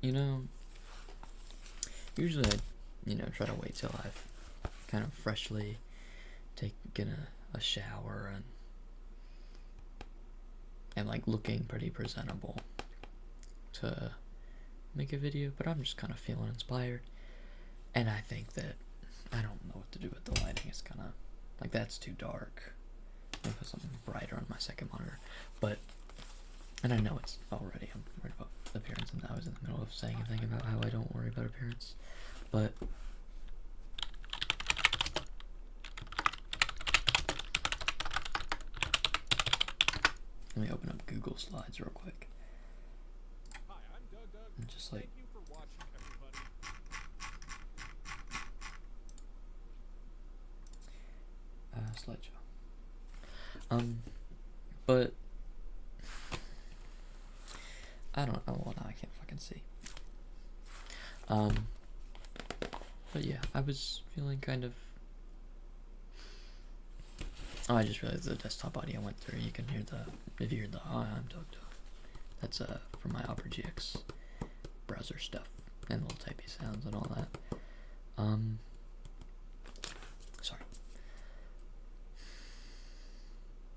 you know, usually I, try to wait till I've kind of freshly taken a shower and like looking pretty presentable to make a video, but I'm just kind of feeling inspired. And I think that I don't know what to do with the lighting. It's kind of like that's too dark. I'll put something brighter on my second monitor. But, and I know it's already, I'm worried about appearance, and I was in the middle of saying a thing about how I don't worry about appearance. But, let me open up Google Slides real quick. Hi, I'm Doug. And just like, Thank you for watching, everybody. slideshow. But I don't. Oh well, now I can't fucking see. But yeah, I was feeling kind of. Oh, I just realized the desktop audio went through. You can hear if you hear the hi, I'm Doug. That's from my Opera GX browser stuff and little typey sounds and all that. Sorry.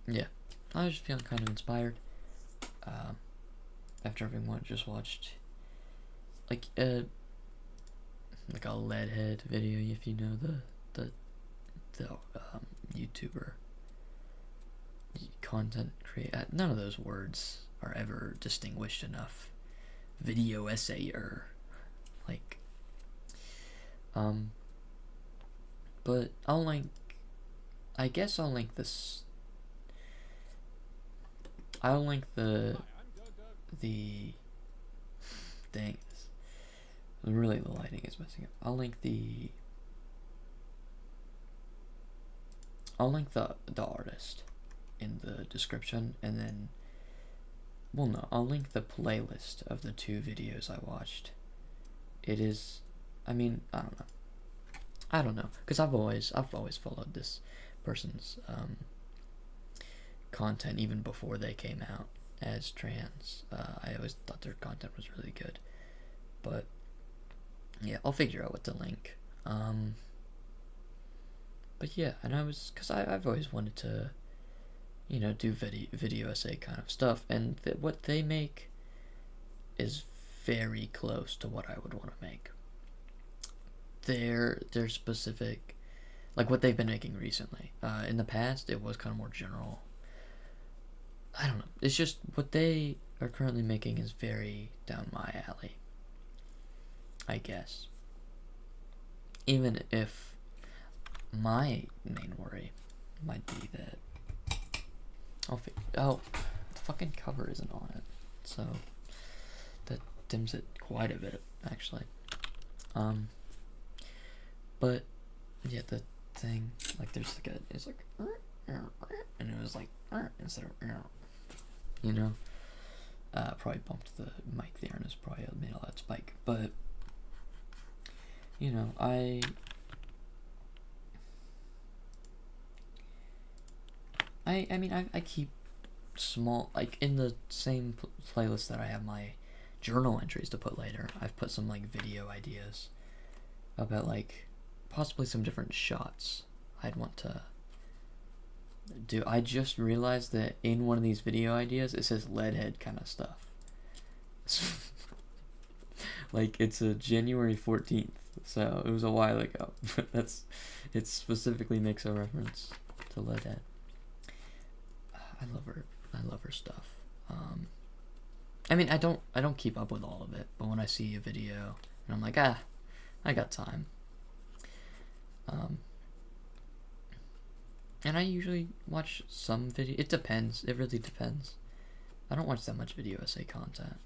Yeah, I was feeling kind of inspired. After everyone just watched like a Leadhead video, if you know the YouTuber content creator. None of those words are ever distinguished enough. Video essayer, like, but I guess I'll link this. I'll link the dang, really the lighting is messing up. I'll link the artist in the description, and then, well, no, I'll link the playlist of the 2 videos I watched. It is, I mean, I don't know, because I've always followed this person's content even before they came out as trans. I always thought their content was really good, but yeah, I'll figure out what to link. But yeah, and because I've always wanted to, do video essay kind of stuff, and what they make is very close to what I would want to make. Their specific, like what they've been making recently. In the past, it was kind of more general. I don't know. It's just what they are currently making is very down my alley, I guess. Even if my main worry might be that the fucking cover isn't on it, so that dims it quite a bit, actually. But yeah, the thing, like, there's like it's like, and it was like instead of, probably bumped the mic there, and it's probably made a loud spike, but I mean, I keep small, like, in the same playlist that I have my journal entries to put later, I've put some, like, video ideas about, like, possibly some different shots I'd want to do. I just realized that in one of these video ideas, it says Leadhead kind of stuff. Like, it's a January 14th, so it was a while ago. But it specifically makes a reference to Leadhead. I love her stuff. I mean, I don't keep up with all of it, but when I see a video and I'm like, I got time. And I usually watch some video. It depends. It really depends. I don't watch that much video essay content.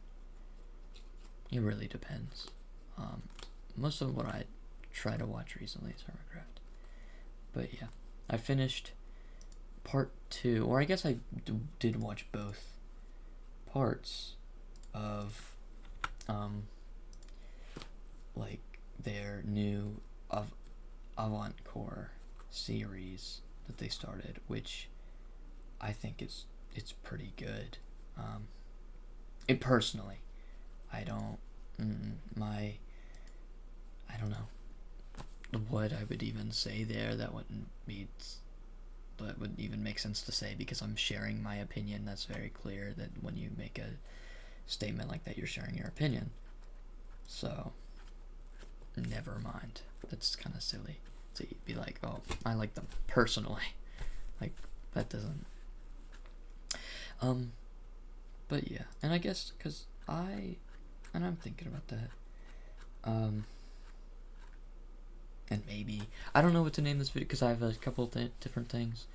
It really depends. Most of what I try to watch recently is Hermitcraft. But yeah, I finished part 2, or I guess I did watch both parts of like their new avant-core series that they started, which I think it's pretty good. It personally, I don't my, I don't know what I would even say there that would even make sense to say, because I'm sharing my opinion. That's very clear that when you make a statement like that, you're sharing your opinion. So, never mind. That's kind of silly to be like, oh, I like them personally. Like, that doesn't. But yeah, and I guess because I'm thinking about that. And maybe I don't know what to name this video because I have a couple different things.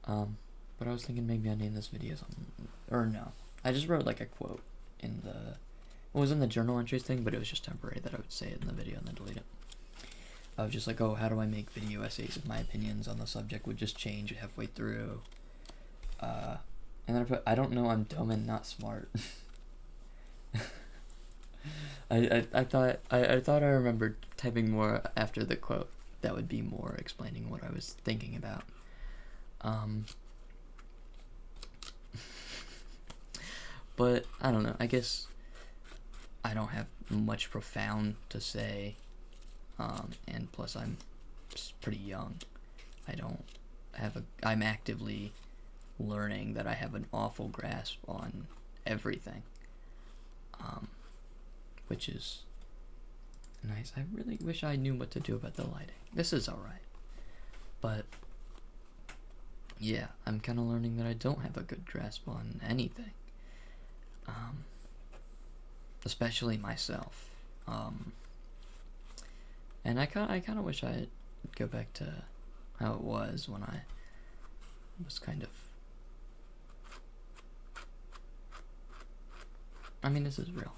But I was thinking maybe I name this video something, or no, I just wrote like a quote in the. It was in the journal entries thing, but it was just temporary that I would say it in the video and then delete it. I was just like, oh, how do I make video essays if my opinions on the subject would just change halfway through? And then I put, I don't know, I'm dumb and not smart. I thought I remembered typing more after the quote. That would be more explaining what I was thinking about. But I don't know. I guess I don't have much profound to say. And plus I'm pretty young. I'm actively learning that I have an awful grasp on everything. Which is nice. I really wish I knew what to do about the lighting. This is alright. But yeah, I'm kind of learning that I don't have a good grasp on anything. Especially myself. And I kind of wish I'd go back to how it was when I was kind of. I mean, this is real.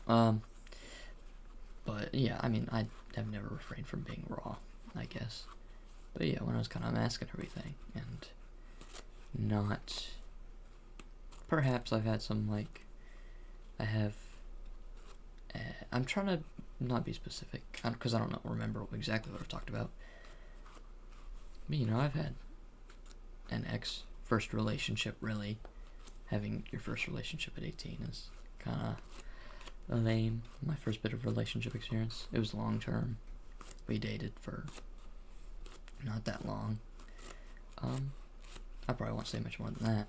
But yeah, I mean, I have never refrained from being raw, I guess. But yeah, when I was kind of masking everything and not. Perhaps I've had some, like. I'm trying to not be specific because I don't remember exactly what I've talked about. But you know, I've had an first relationship. Really, having your first relationship at 18 is kind of lame. My first bit of relationship experience. It was long term. We dated for not that long. I probably won't say much more than that.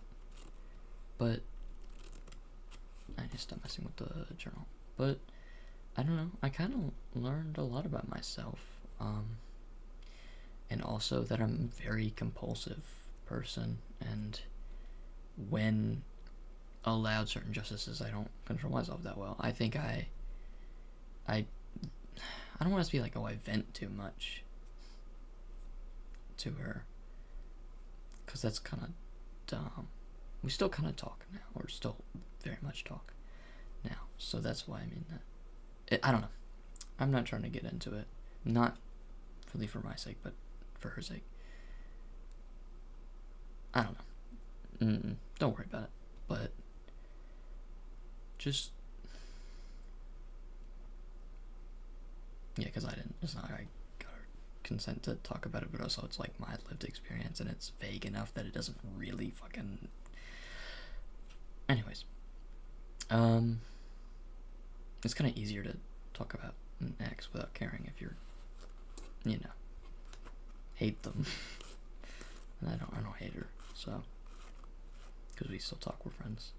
But I need to stop messing with the journal. But I don't know. I kind of learned a lot about myself. And also that I'm a very compulsive person, and when allowed certain justices, I don't control myself that well. I think I don't want to be like, oh, I vent too much to her, because that's kind of dumb. We still kind of talk now, or still very much talk now, so that's why I mean that. I don't know. I'm not trying to get into it. Not really for my sake, but for her sake. I don't know. Don't worry about it. But just yeah, because it's not like I got her consent to talk about it, but also it's like my lived experience, and it's vague enough that it doesn't really fucking. Anyways, it's kind of easier to talk about an ex without caring if you're, hate them. And I don't hate her, so, because we still talk, we're friends.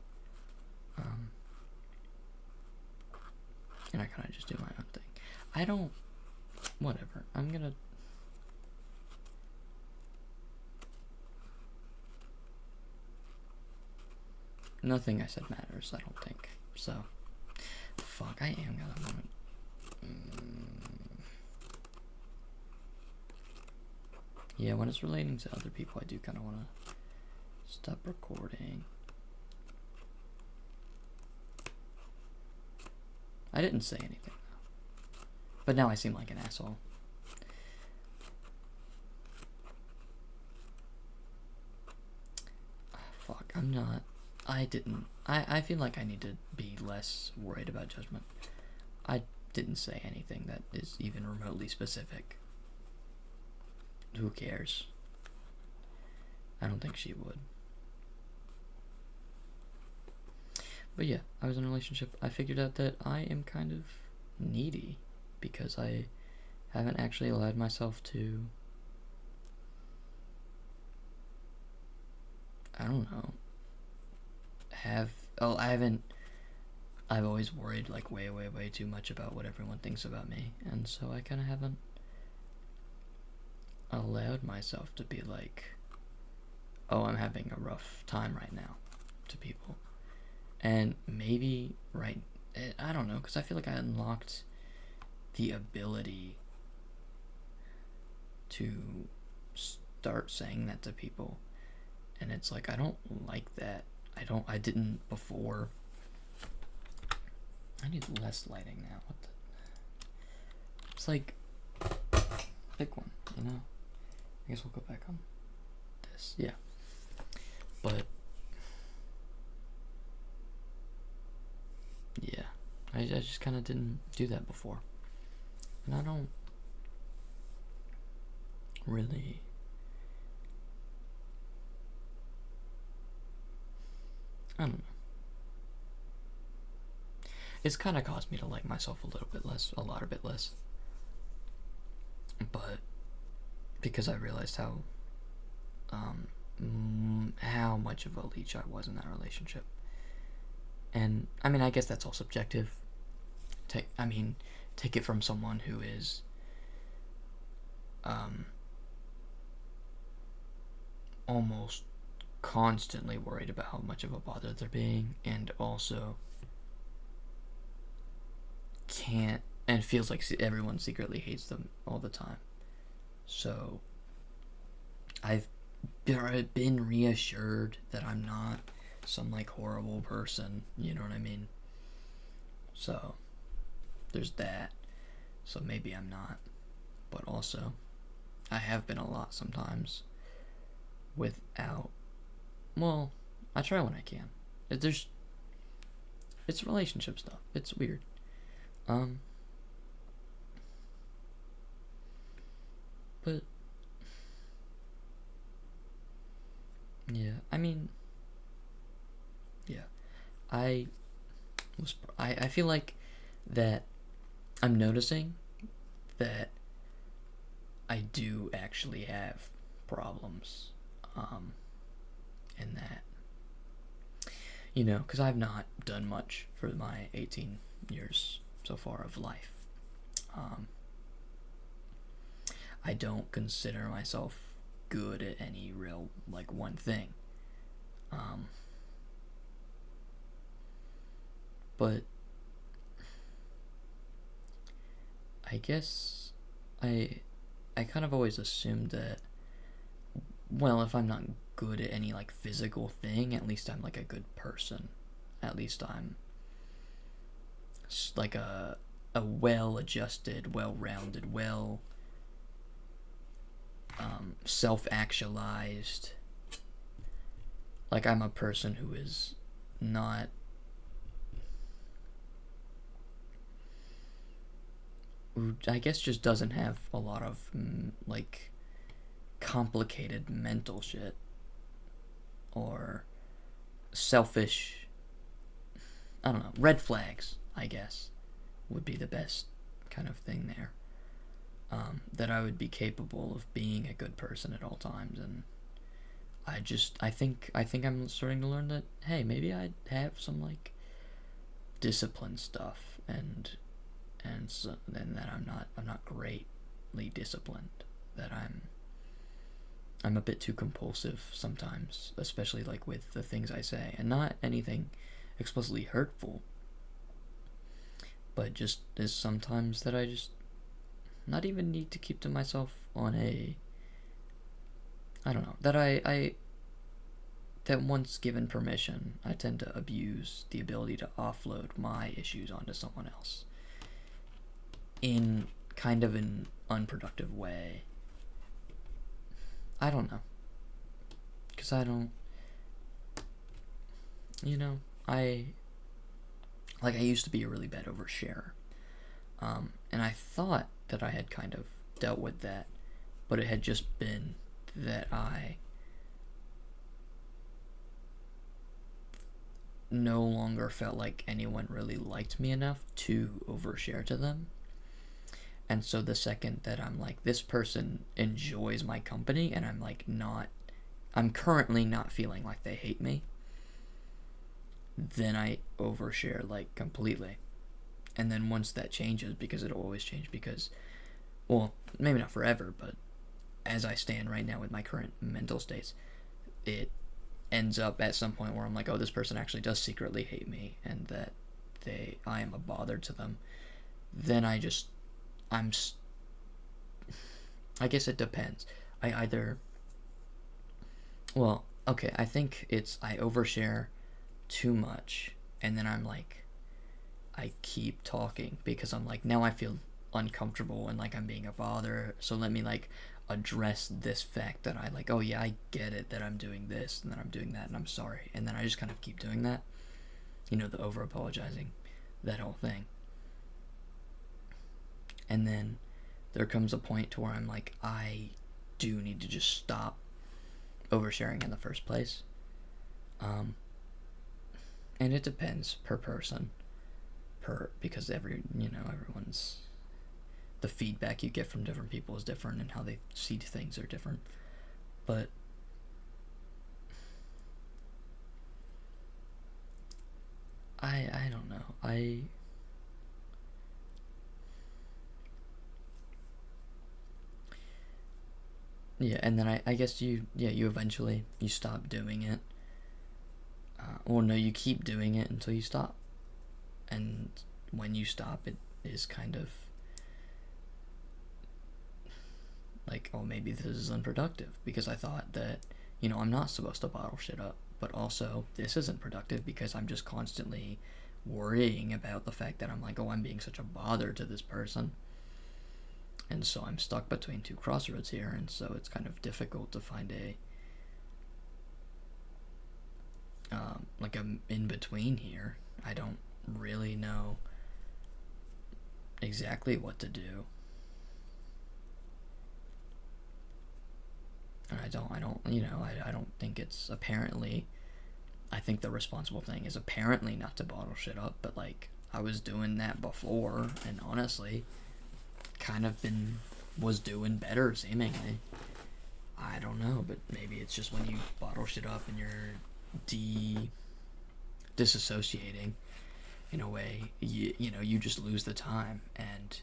And I kind of just do my own thing. Whatever. Nothing I said matters, I don't think. So, fuck, I am gonna want to. Yeah, when it's relating to other people, I do kind of want to stop recording. I didn't say anything, though. But now I seem like an asshole. Fuck, I'm not. I feel like I need to be less worried about judgment. I didn't say anything that is even remotely specific. Who cares? I don't think she would. But yeah, I was in a relationship. I figured out that I am kind of needy because I haven't actually allowed myself to, I don't know, I've always worried like way, way, way too much about what everyone thinks about me, and so I kind of haven't allowed myself to be like, oh, I'm having a rough time right now to people. And maybe, right, I don't know, because I feel like I unlocked the ability to start saying that to people. And it's like, I don't like that. I didn't before. I need less lighting now. What the? It's like, pick one, you know? I guess we'll go back on this. Yeah. But, yeah. I just kind of didn't do that before. And I don't really. I don't know. It's kind of caused me to like myself a little bit less, a lot bit less. But because I realized how much of a leech I was in that relationship. And I mean, I guess that's all subjective. Take it from someone who is almost constantly worried about how much of a bother they're being, and also can't, and feels like everyone secretly hates them all the time. So I've been reassured that I'm not some like horrible person, you know what I mean? So there's that. So maybe I'm not, but also I have been a lot sometimes without. Well, I try when I can. It's relationship stuff. It's weird. But yeah, I mean, yeah, I feel like that I'm noticing that I do actually have problems, in that, you know, because I've not done much for my 18 years so far of life. I don't consider myself good at any real, like, one thing. But I guess I kind of always assumed that, well, if I'm not good at any like physical thing, at least I'm like a good person. At least I'm like a well-adjusted, well-rounded, self-actualized. Like I'm a person who is not. I guess just doesn't have a lot of like complicated mental shit or selfish, I don't know, red flags, I guess, would be the best kind of thing there. That I would be capable of being a good person at all times, and I think I'm starting to learn that, hey, maybe I have some like discipline stuff, and that I'm not greatly disciplined, that I'm a bit too compulsive sometimes, especially like with the things I say, and not anything explicitly hurtful, but just is sometimes that I just not even need to keep to myself on a, I don't know, that that once given permission, I tend to abuse the ability to offload my issues onto someone else in kind of an unproductive way. I don't know. Because I don't, you know, I used to be a really bad oversharer. And I thought that I had kind of dealt with that, but it had just been that no longer felt like anyone really liked me enough to overshare to them. And so the second that I'm like, this person enjoys my company and I'm like I'm currently not feeling like they hate me, then I overshare like completely. And then once that changes, because it'll always change, because, well, maybe not forever, but as I stand right now with my current mental states, it ends up at some point where I'm like, oh, this person actually does secretly hate me and that I am a bother to them. Then I guess it depends. I either, well, okay, I think it's I overshare too much and then I'm like, I keep talking because I'm like, now I feel uncomfortable and like I'm being a bother, so let me like address this fact that I like, oh yeah, I get it that I'm doing this and that I'm doing that and I'm sorry, and then I just kind of keep doing that, the over apologizing, that whole thing. And then there comes a point to where I'm like, I do need to just stop oversharing in the first place. And it depends per person, because everyone's, the feedback you get from different people is different and how they see things are different. But I don't know. Yeah, and then I guess you eventually you stop doing it. Or no, you keep doing it until you stop. And when you stop, it is kind of like, oh, maybe this is unproductive because I thought that, I'm not supposed to bottle shit up. But also, this isn't productive because I'm just constantly worrying about the fact that I'm like, oh, I'm being such a bother to this person. And so I'm stuck between two crossroads here, and so it's kind of difficult to find like a in between here. I don't really know exactly what to do. And I don't think it's apparently, I think the responsible thing is apparently not to bottle shit up, but like, I was doing that before, and honestly, kind of was doing better seemingly. I don't know, but maybe it's just when you bottle shit up and you're disassociating in a way, you just lose the time, and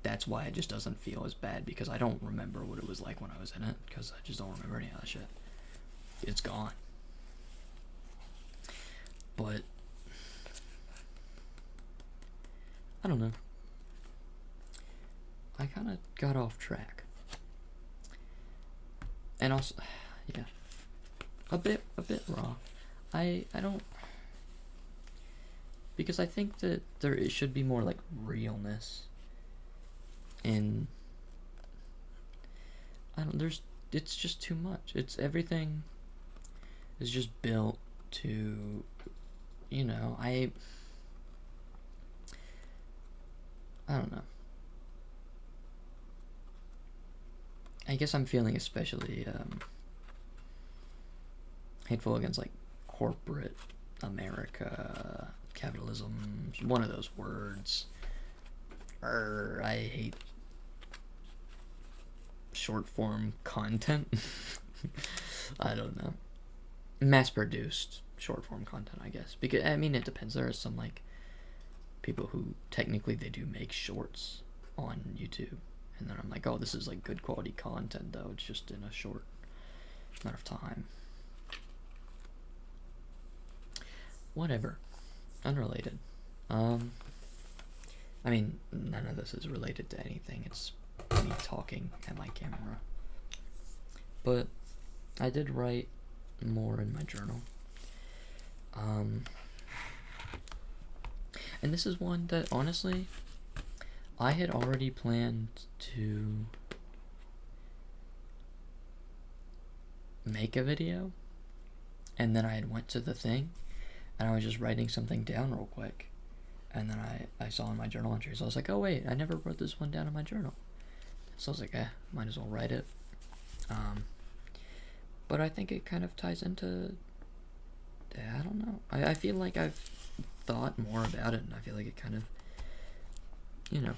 that's why it just doesn't feel as bad, because I don't remember what it was like when I was in it, because I just don't remember any of that shit. It's gone. But I don't know. I kind of got off track. And also, yeah, a bit raw. I don't, because I think that it should be more like realness in, it's just too much. It's everything is just built to, I don't know. I guess I'm feeling especially hateful against like corporate America, capitalism, one of those words. I hate short form content. I don't know. Mass produced short form content, I guess. Because, I mean, it depends. There are some like people who technically they do make shorts on YouTube. And then I'm like, oh, this is like good quality content, though. It's just in a short amount of time. Whatever. Unrelated. I mean, none of this is related to anything. It's me talking at my camera. But I did write more in my journal. And this is one that, honestly, I had already planned to make a video, and then I had went to the thing, and I was just writing something down real quick, and then I saw in my journal entries, I was like, oh wait, I never wrote this one down in my journal. So I was like, might as well write it. But I think it kind of ties into I don't know. I feel like I've thought more about it, and I feel like it kind of, you know.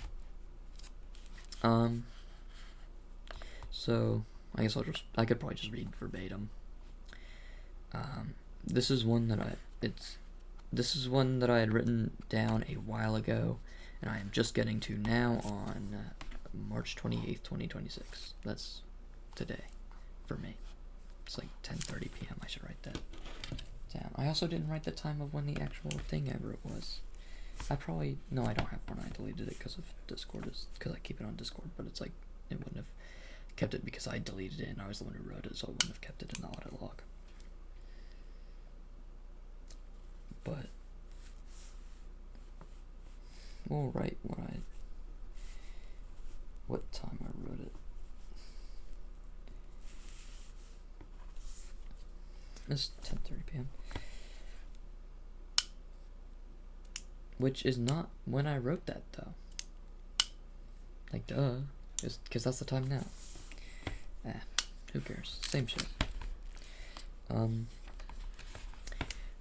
So I guess I could probably just read verbatim. This is one that I had written down a while ago, and I am just getting to now on March 28th, 2026. That's today for me. It's like 10:30 p.m. I should write that down. I also didn't write the time of when the actual thing I wrote was. I don't have one. I deleted it because of Discord, because I keep it on Discord, but it's like it wouldn't have kept it because I deleted it and I was the one who wrote it, so it wouldn't have kept it in the audit log. But we'll write what time I wrote it. It's 10:30 p.m. Which is not when I wrote that, though. Like, duh. Because that's the time now. Who cares? Same shit.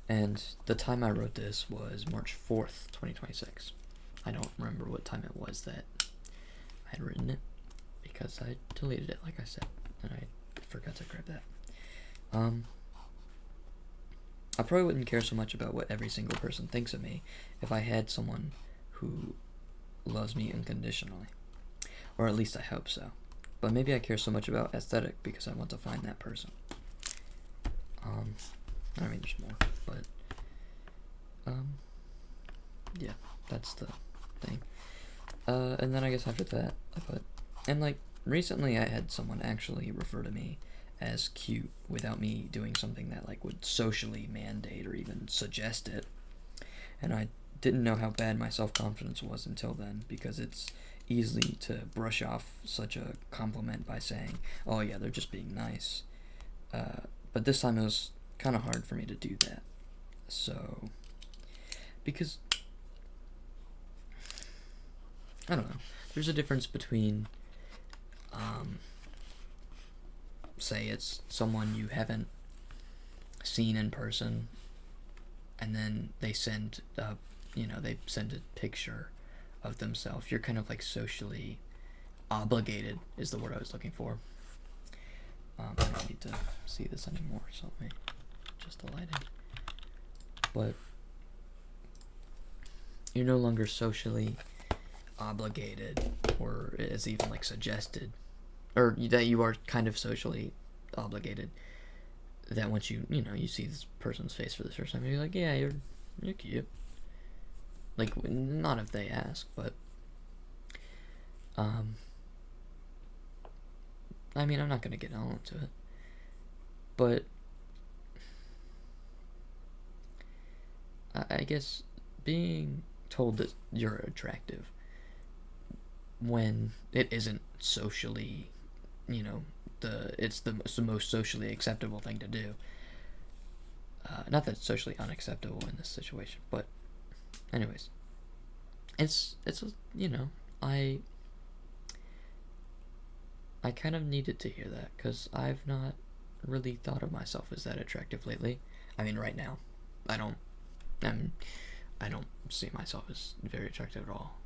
And the time I wrote this was March 4th, 2026. I don't remember what time it was that I had written it, because I deleted it, like I said, and I forgot to grab that. I probably wouldn't care so much about what every single person thinks of me if I had someone who loves me unconditionally. Or at least I hope so. But maybe I care so much about aesthetic because I want to find that person. I mean, there's more, but yeah, that's the thing. And then I guess after that, and like recently I had someone actually refer to me as cute without me doing something that like would socially mandate or even suggest it. And I didn't know how bad my self-confidence was until then, because it's easy to brush off such a compliment by saying, oh yeah, they're just being nice. But this time it was kind of hard for me to do that. So, because, I don't know, there's a difference between, say it's someone you haven't seen in person, and then they send a picture of themselves. You're kind of like socially obligated is the word I was looking for. I don't need to see this anymore, so let me just the lighting. But you're no longer socially obligated, or is even like suggested, or that you are kind of socially obligated, that once you see this person's face for the first time, you're like, yeah, you're cute. Like, not if they ask, but I mean, I'm not gonna get all into it, but I guess being told that you're attractive when it isn't socially, it's the most socially acceptable thing to do. Not that it's socially unacceptable in this situation, but anyways, I kind of needed to hear that, because I've not really thought of myself as that attractive lately. I mean, right now, I don't see myself as very attractive at all.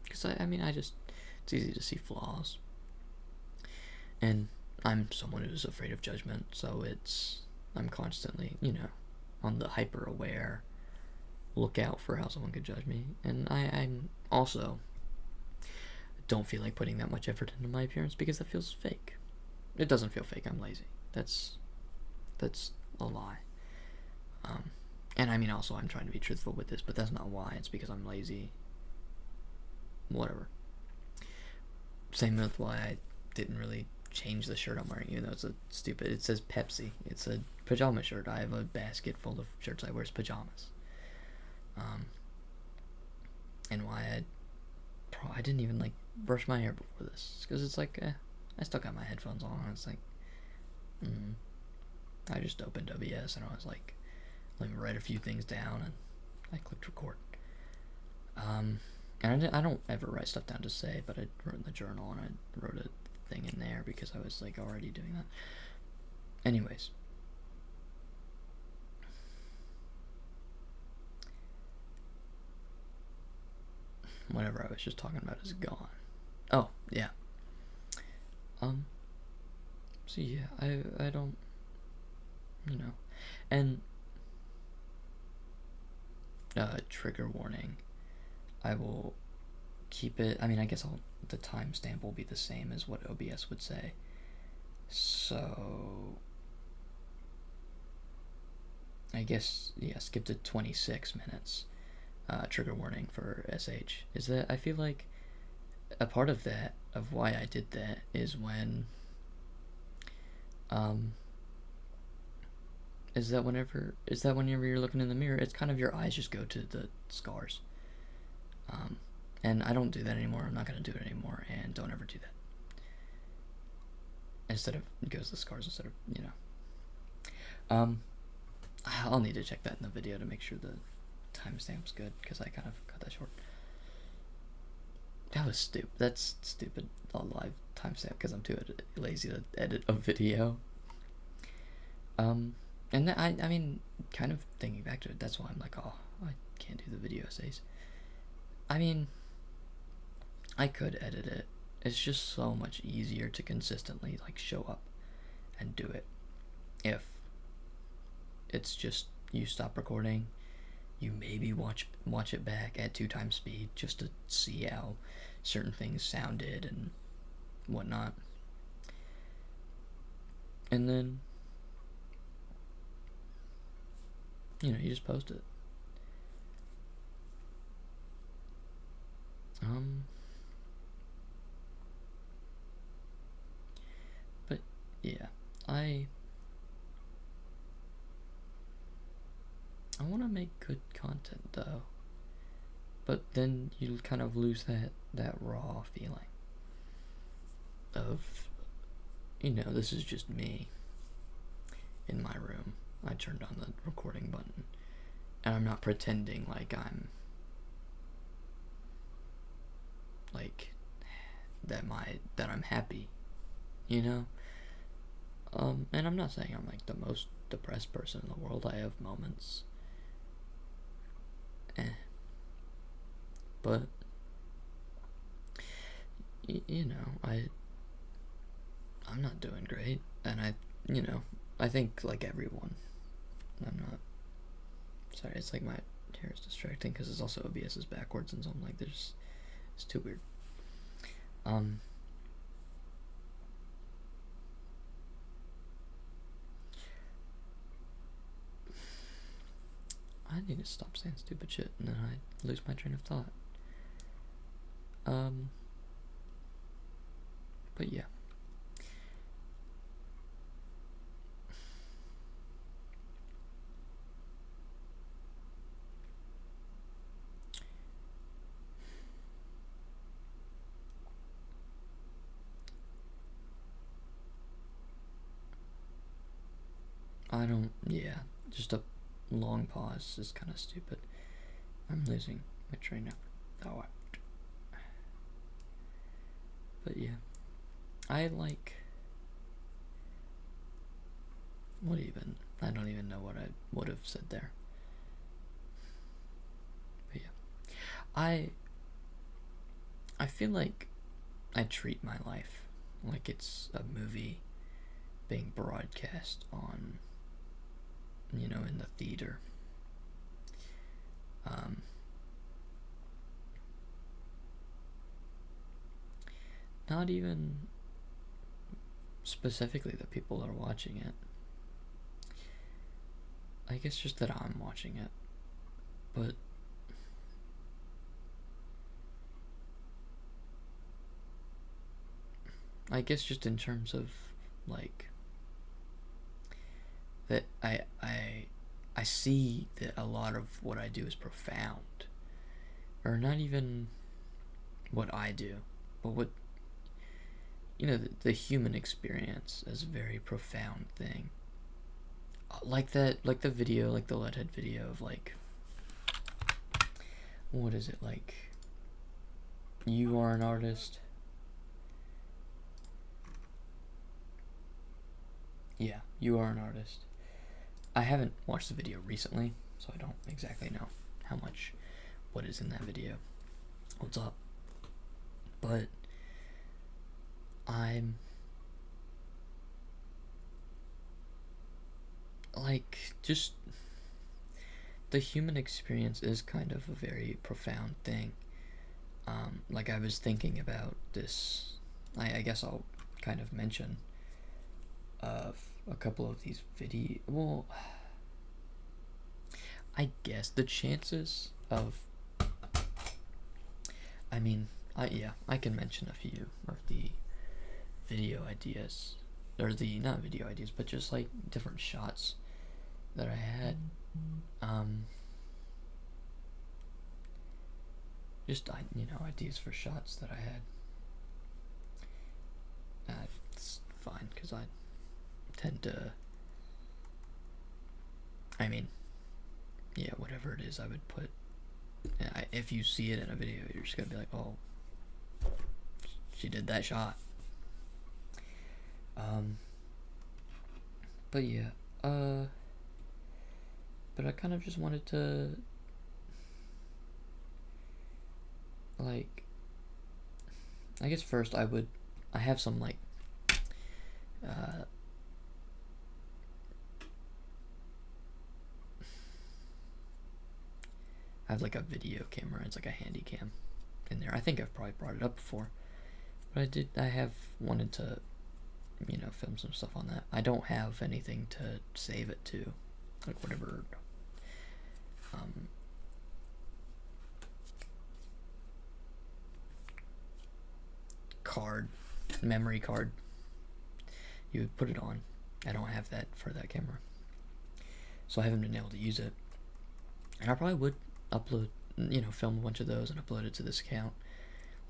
Because it's easy to see flaws, and I'm someone who's afraid of judgment, so I'm constantly, on the hyper aware lookout for how someone could judge me, and I'm also don't feel like putting that much effort into my appearance because that feels fake. It doesn't feel fake. I'm lazy. That's a lie. And I mean, also, I'm trying to be truthful with this, but that's not why. It's because I'm lazy. Whatever. Same with why I didn't really change the shirt I'm wearing, even though it says Pepsi. It's a pajama shirt. I have a basket full of shirts I wear as pajamas. And why I didn't even like brush my hair before this, because it's like I still got my headphones on. It's like I just opened OBS and I was like, let me write a few things down, and I clicked record. And I don't ever write stuff down to say, but I wrote in the journal and I wrote a thing in there because I was like already doing that. Anyways. Whatever I was just talking about is gone. Oh, yeah. So yeah, I don't, and, trigger warning, I will keep it, I mean, I guess the timestamp will be the same as what OBS would say, so, I guess, yeah, skip to 26 minutes, trigger warning for SH, is that, I feel like, a part of that, of why I did that, is when, is that whenever you're looking in the mirror, it's kind of your eyes just go to the scars. And I don't do that anymore. I'm not going to do it anymore, and don't ever do that. Instead of, it goes to the scars instead of, I'll need to check that in the video to make sure the timestamp's good, because I kind of cut that short. That was stupid. That's stupid. A live timestamp because I'm too lazy to edit a video. And I mean, kind of thinking back to it, that's why I'm like, oh, I can't do the video essays. I mean, I could edit it. It's just so much easier to consistently like show up and do it. If it's just you stop recording, you maybe watch it back at 2x speed just to see how certain things sounded and whatnot. And then, you just post it. But yeah, I want to make good content though. But then you kind of lose that raw feeling of, this is just me in my room. I turned on the recording button, and I'm not pretending like I'm like that I'm happy, and I'm not saying I'm like the most depressed person in the world. I have moments, but I'm not doing great, and I think like everyone, I'm not. Sorry, it's like my hair is distracting because it's also OBS is backwards, and so I'm like, it's too weird. I need to stop saying stupid shit, and then I lose my train of thought. But yeah. Just a long pause is kind of stupid. I'm losing my train of thought. But yeah, I don't even know what I would have said there. But yeah, I feel like I treat my life like it's a movie being broadcast on, in the theater. Not even specifically the people that are watching it. I guess just that I'm watching it. But I guess just in terms of like that I see that a lot of what I do is profound. Or not even what I do, but what the human experience is a very profound thing. Like the video, like the Leadhead video of like what is it, like, you are an artist? Yeah, you are an artist. I haven't watched the video recently, so I don't exactly know how much what is in that video. What's up? But I'm like, just the human experience is kind of a very profound thing. Like, I was thinking about this. I guess I'll kind of mention a couple of these well, I guess the chances of, I mean, I can mention a few of the video ideas, or the, not video ideas, but just like different shots that I had. Just, ideas for shots that I had. It's fine, because I tend to, I mean, yeah, whatever it is I would put. If you see it in a video, you're just gonna be like, oh, she did that shot. But yeah, but I kind of just wanted to, like, I guess first I have some, like, I have like a video camera. It's like a handy cam in there. I think I've probably brought it up before, but I have wanted to, film some stuff on that. I don't have anything to save it to, like whatever, memory card you would put it on. I don't have that for that camera, so I haven't been able to use it. And I probably would upload, film a bunch of those and upload it to this account.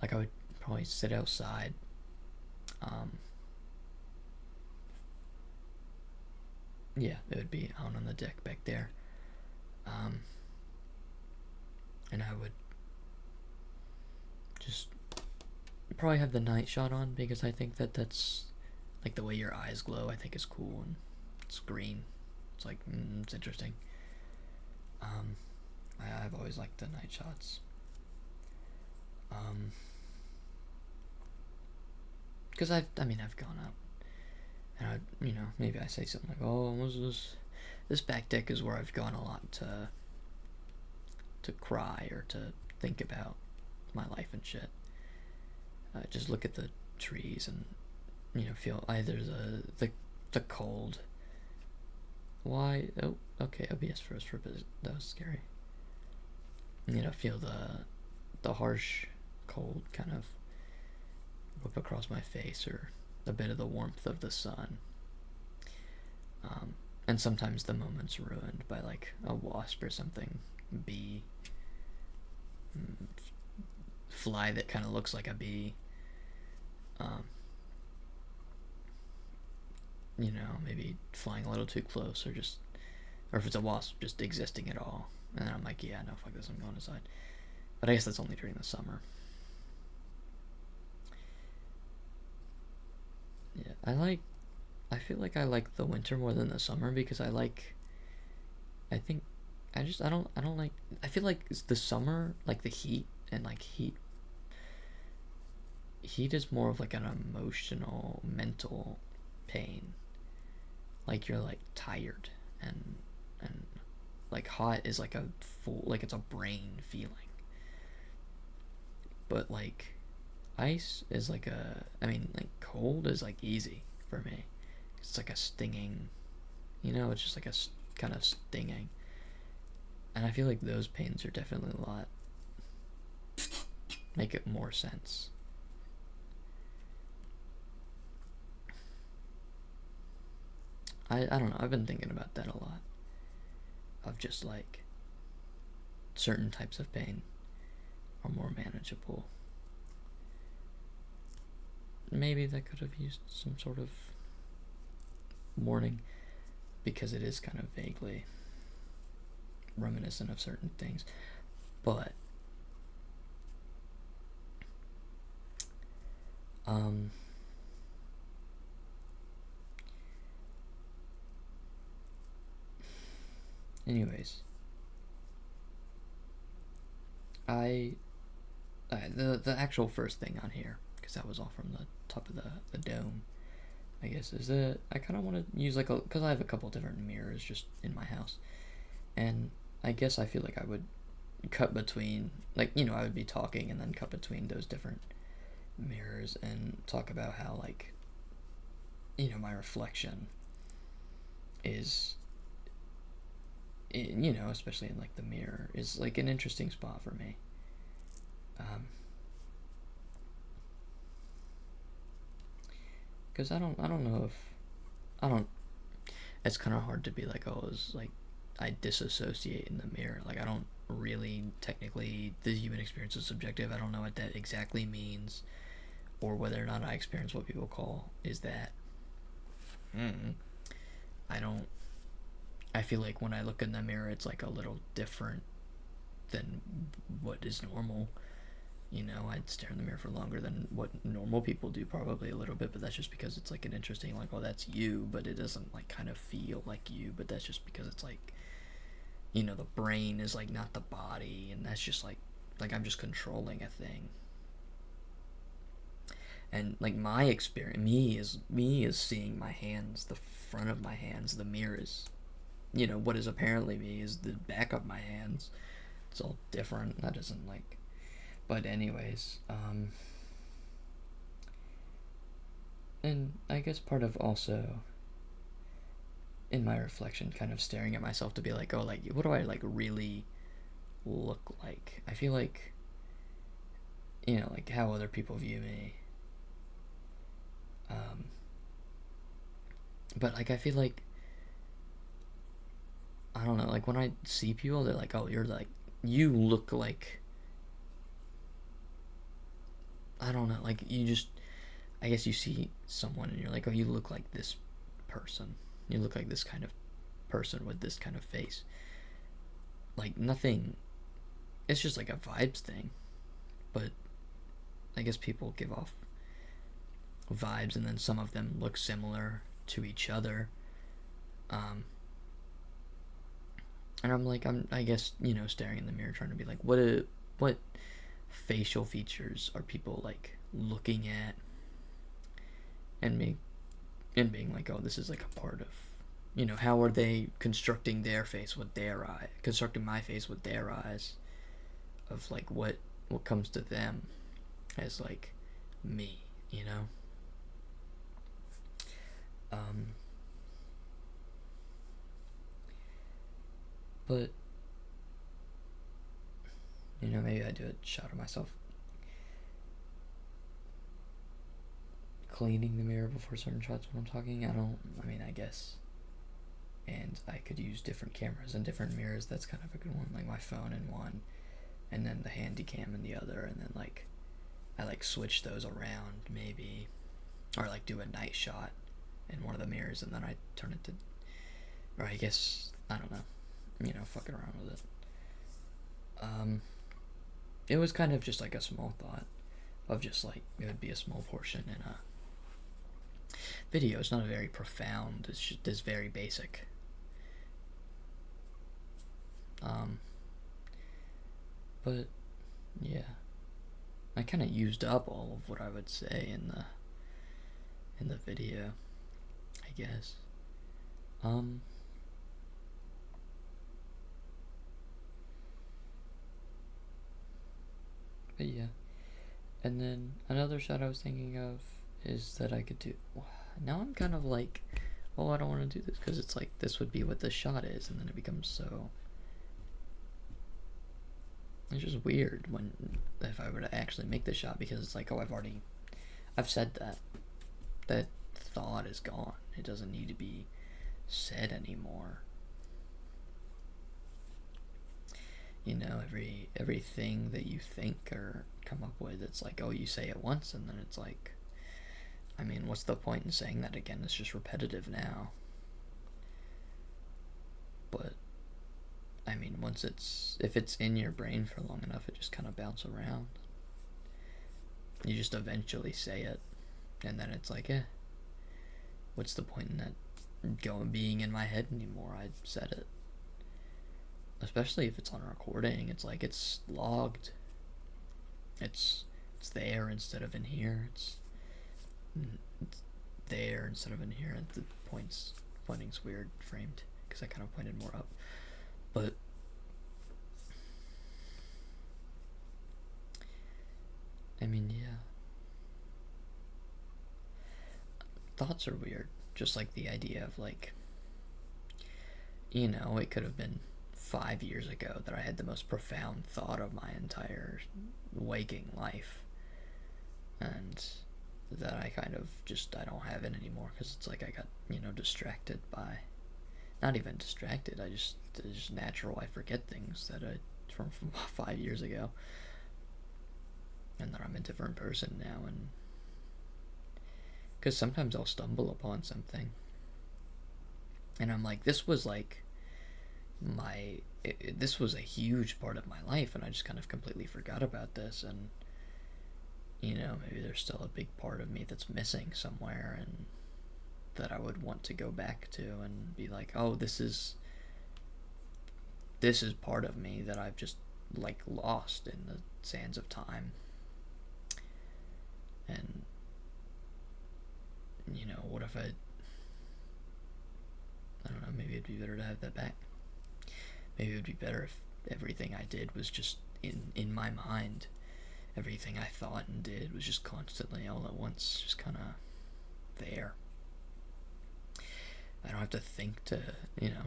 Like, I would probably sit outside, yeah, it would be out on the deck back there, and I would just probably have the night shot on, because I think that's, like, the way your eyes glow, I think is cool, and it's green. It's like, it's interesting. I've always liked the night shots. Because I've gone up, and maybe I say something like, oh, this back deck is where I've gone a lot to cry or to think about my life and shit. Just look at the trees and, feel either the cold. Why? Oh, okay, OBS first for a bit. That was scary. Feel the harsh cold kind of whip across my face, or a bit of the warmth of the sun. And sometimes the moment's ruined by, like, a wasp or something, bee, fly that kind of looks like a bee. Maybe flying a little too close, or if it's a wasp, just existing at all. And then I'm like, yeah, no, fuck this, I'm going inside. But I guess that's only during the summer. Yeah, I feel like I like the winter more than the summer, because I feel like it's the summer, like the heat, and like heat is more of like an emotional, mental pain. Like, you're like tired, and like hot is like a full, like, it's a brain feeling. But like ice is like like cold is like easy for me. It's like a stinging, it's just like a kind of stinging. And I feel like those pains are definitely a lot, make it more sense. I don't know, I've been thinking about that a lot. Of just like, certain types of pain are more manageable. Maybe that could have used some sort of warning, because it is kind of vaguely reminiscent of certain things. But Um, anyways, I the actual first thing on here, because that was all from the top of the dome, I guess, is that I kind of want to use like because I have a couple different mirrors just in my house, and I guess I feel like I would cut between, like, I would be talking and then cut between those different mirrors and talk about how, like, my reflection is, especially in like the mirror, is like an interesting spot for me. Because I don't know if I don't. It's kind of hard to be like, oh, it's like I disassociate in the mirror. Like, I don't really technically. The human experience is subjective. I don't know what that exactly means, or whether or not I experience what people call is that. I don't. I feel like when I look in the mirror, it's like a little different than what is normal. I'd stare in the mirror for longer than what normal people do, probably a little bit, but that's just because it's like an interesting, like, oh, that's you, but it doesn't like kind of feel like you, but that's just because it's like, the brain is like not the body, and that's just like I'm just controlling a thing. And like my experience, me is seeing my hands, the front of my hands, the mirror is, what is apparently me is the back of my hands. It's all different. That isn't like, but anyways, and I guess part of also in my reflection, kind of staring at myself to be like, oh, like, what do I like really look like? I feel like, like how other people view me. But like I feel like, I don't know, like when I see people, they're like, oh, you're like, you look like, I don't know, like you just, I guess you see someone and you're like, oh, you look like this person. You look like this kind of person with this kind of face. Like nothing, it's just like a vibes thing. But I guess people give off vibes, and then some of them look similar to each other. Um, and I'm like, I guess, staring in the mirror, trying to be like, what facial features are people like looking at, and me, and being like, oh, this is like a part of, how are they constructing their face with their eye, constructing my face with their eyes, of like what comes to them as like me, you know. Um, but maybe I do a shot of myself cleaning the mirror before certain shots when I'm talking. I mean, I guess. And I could use different cameras and different mirrors. That's kind of a good one. Like my phone in one, and then the handy cam in the other, and then like I like switch those around maybe, or like do a night shot in one of the mirrors, and then I turn it to, or I guess I don't know, fucking around with it. It was kind of just like a small thought of just like it would be a small portion in a video. It's not very profound. It's very basic. But yeah, I kind of used up all of what I would say in the video, I guess. But yeah, and then another shot I was thinking of is that I could do. Now I'm kind of like, oh, I don't want to do this because it's like this would be what the shot is, and then it becomes so. It's just weird when if I were to actually make the shot, because it's like, oh, I've said that. That thought is gone. It doesn't need to be said anymore. Everything that you think or come up with, it's like, oh, you say it once, and then it's like, I mean, what's the point in saying that again? It's just repetitive now. But I mean, if it's in your brain for long enough, it just kind of bounces around. You just eventually say it. And then it's like, what's the point in that being in my head anymore? I said it. Especially if it's on recording, it's like it's logged. It's there instead of in here. It's there instead of in here. And the pointing's weird framed because I kind of pointed more up. But I mean, yeah. Thoughts are weird. Just like the idea of like, it could have been 5 years ago that I had the most profound thought of my entire waking life, and that I kind of I don't have it anymore because it's like I got distracted by, not even distracted, it's just natural. I forget things that from 5 years ago, and that I'm a different person now. And because sometimes I'll stumble upon something and I'm like, this was like this was a huge part of my life, and I just kind of completely forgot about this. And maybe there's still a big part of me that's missing somewhere, and that I would want to go back to and be like, oh, this is part of me that I've just like lost in the sands of time. And what if I don't know, maybe it'd be better to have that back. Maybe it would be better if everything I did was just in my mind. Everything I thought and did was just constantly all at once, just kind of there. I don't have to think to,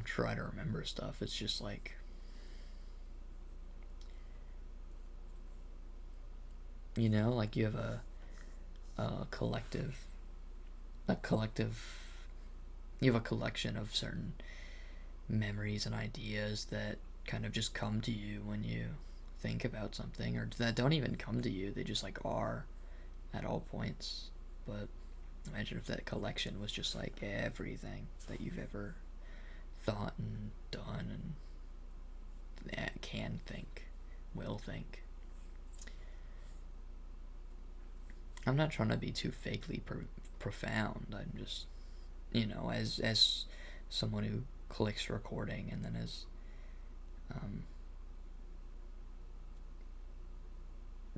try to remember stuff. It's just like, like you have a collective, you have a collection of certain memories and ideas that kind of just come to you when you think about something, or that don't even come to you, they just like are at all points. But imagine if that collection was just like everything that you've ever thought and done and can think, will think. I'm not trying to be too fakely profound. I'm just, as someone who clicks recording and then is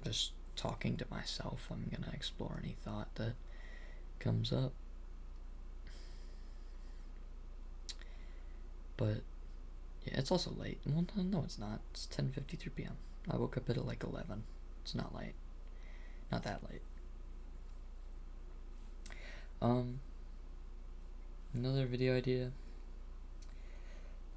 just talking to myself, I'm gonna explore any thought that comes up. But yeah, it's also late. Well, no, it's not. It's 10:53 p.m. I woke up at like 11. It's not late. Not that late. Another video idea.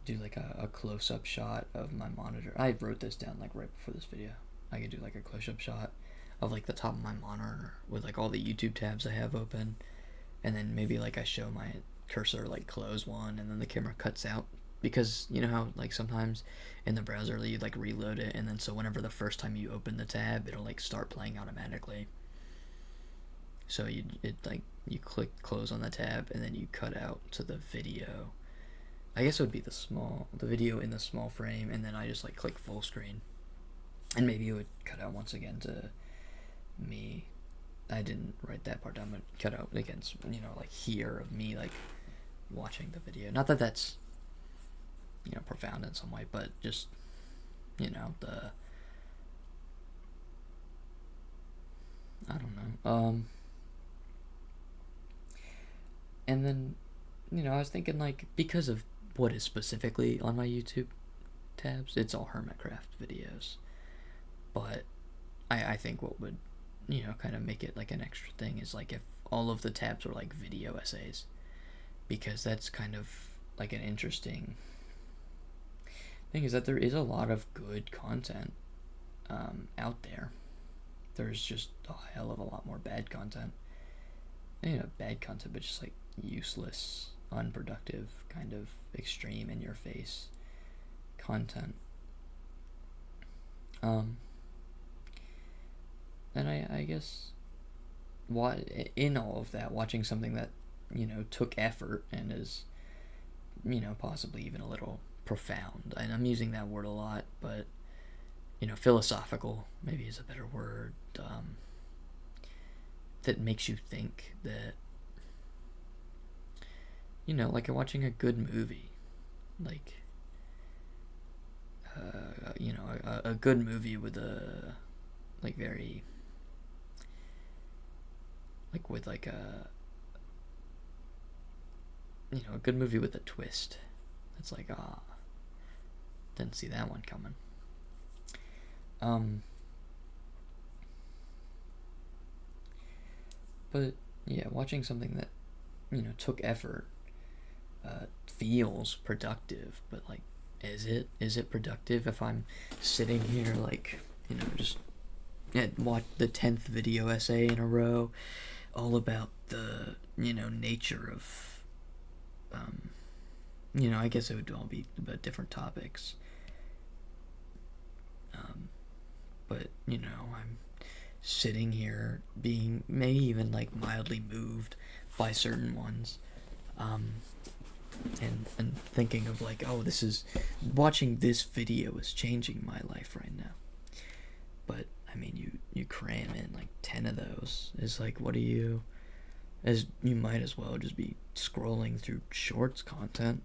Do like a close-up shot of my monitor. I wrote this down like right before this video. I could do like a close-up shot of like the top of my monitor with like all the YouTube tabs I have open, and then maybe like I show my cursor like close one, and then the camera cuts out, because you know how like sometimes in the browser you like reload it, and then so whenever the first time you open the tab, it'll like start playing automatically. So you click close on the tab, and then you cut out to the video. I guess it would be the video in the small frame, and then I just like click full screen, and maybe it would cut out once again to me. I didn't write that part down, but cut out against like here of me like watching the video. Not that that's profound in some way, but just the I don't know. And then I was thinking like, because of what is specifically on my YouTube tabs, it's all Hermitcraft videos. But I think what would kind of make it like an extra thing is like if all of the tabs were like video essays, because that's kind of like an interesting thing, is that there is a lot of good content out there. There's just a hell of a lot more bad content. Bad content, but just like useless, unproductive, kind of extreme in your face content. And I guess in all of that, watching something that took effort and is possibly even a little profound, and I'm using that word a lot, but philosophical maybe is a better word. that makes you think that, you know, like watching a good movie, like you know, a good movie with a like very like with like a, you know, a good movie with a twist. It's like, ah, didn't see that one coming. But yeah, watching something that, you know, took effort feels productive, but like, is it productive if I'm sitting here like, you know, just watch the 10th video essay in a row, all about the, you know, nature of, you know, I guess it would all be about different topics. But you know, I'm sitting here being maybe even like mildly moved by certain ones, and thinking of like, oh, this is, watching this video is changing my life right now. But I mean, you cram in like 10 of those, is like, what do you, as you might as well just be scrolling through shorts content,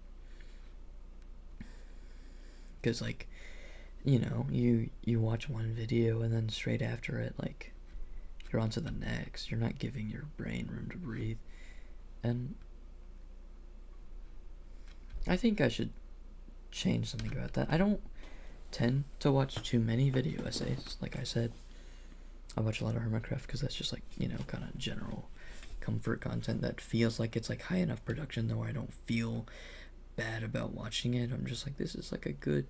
because like, you know, you watch one video and then straight after it, like, you're on to the next. You're not giving your brain room to breathe. And I think I should change something about that. I don't tend to watch too many video essays. Like I said, I watch a lot of Hermitcraft because that's just like, you know, kind of general comfort content that feels like it's like high enough production, though I don't feel bad about watching it. I'm just like, this is like a good,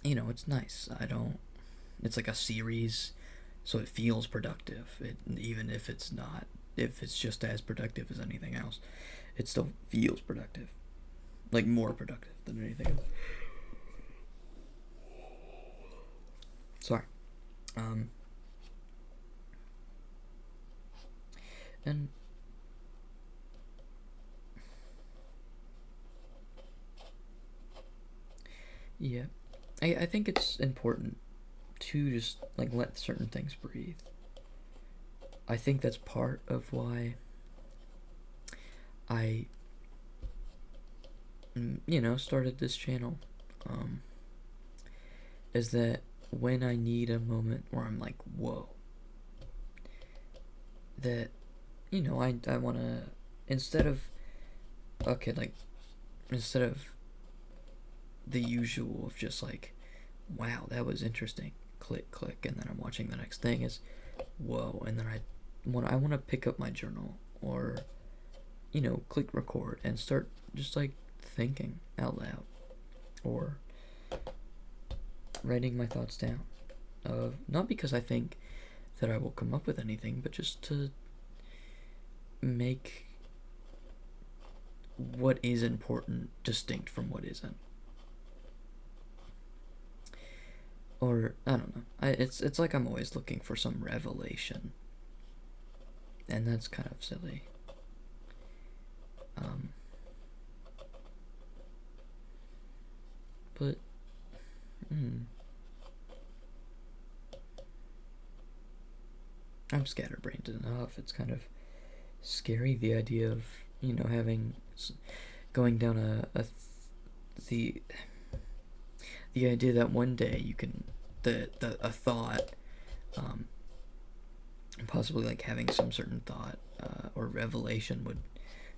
you know, it's nice. I don't, it's like a series, so it feels productive. Even if it's not, if it's just as productive as anything else, it still feels productive, like more productive than anything else. Sorry. And yeah, I think it's important to just like let certain things breathe. I think that's part of why I, you know, started this channel. Is that when I need a moment where I'm like, whoa, that, you know, I want to, instead of, okay, like, instead of the usual of just like, wow, that was interesting, click, click, and then I'm watching the next thing, is, whoa, and then I want to pick up my journal, or, you know, click record and start just like thinking out loud, or writing my thoughts down. Not because I think that I will come up with anything, but just to make what is important distinct from what isn't. Or I don't know. It's like I'm always looking for some revelation, and that's kind of silly. But I'm scatterbrained enough. It's kind of scary, the idea of, you know, having, going down the idea that one day you can, a thought, possibly like having some certain thought or revelation would,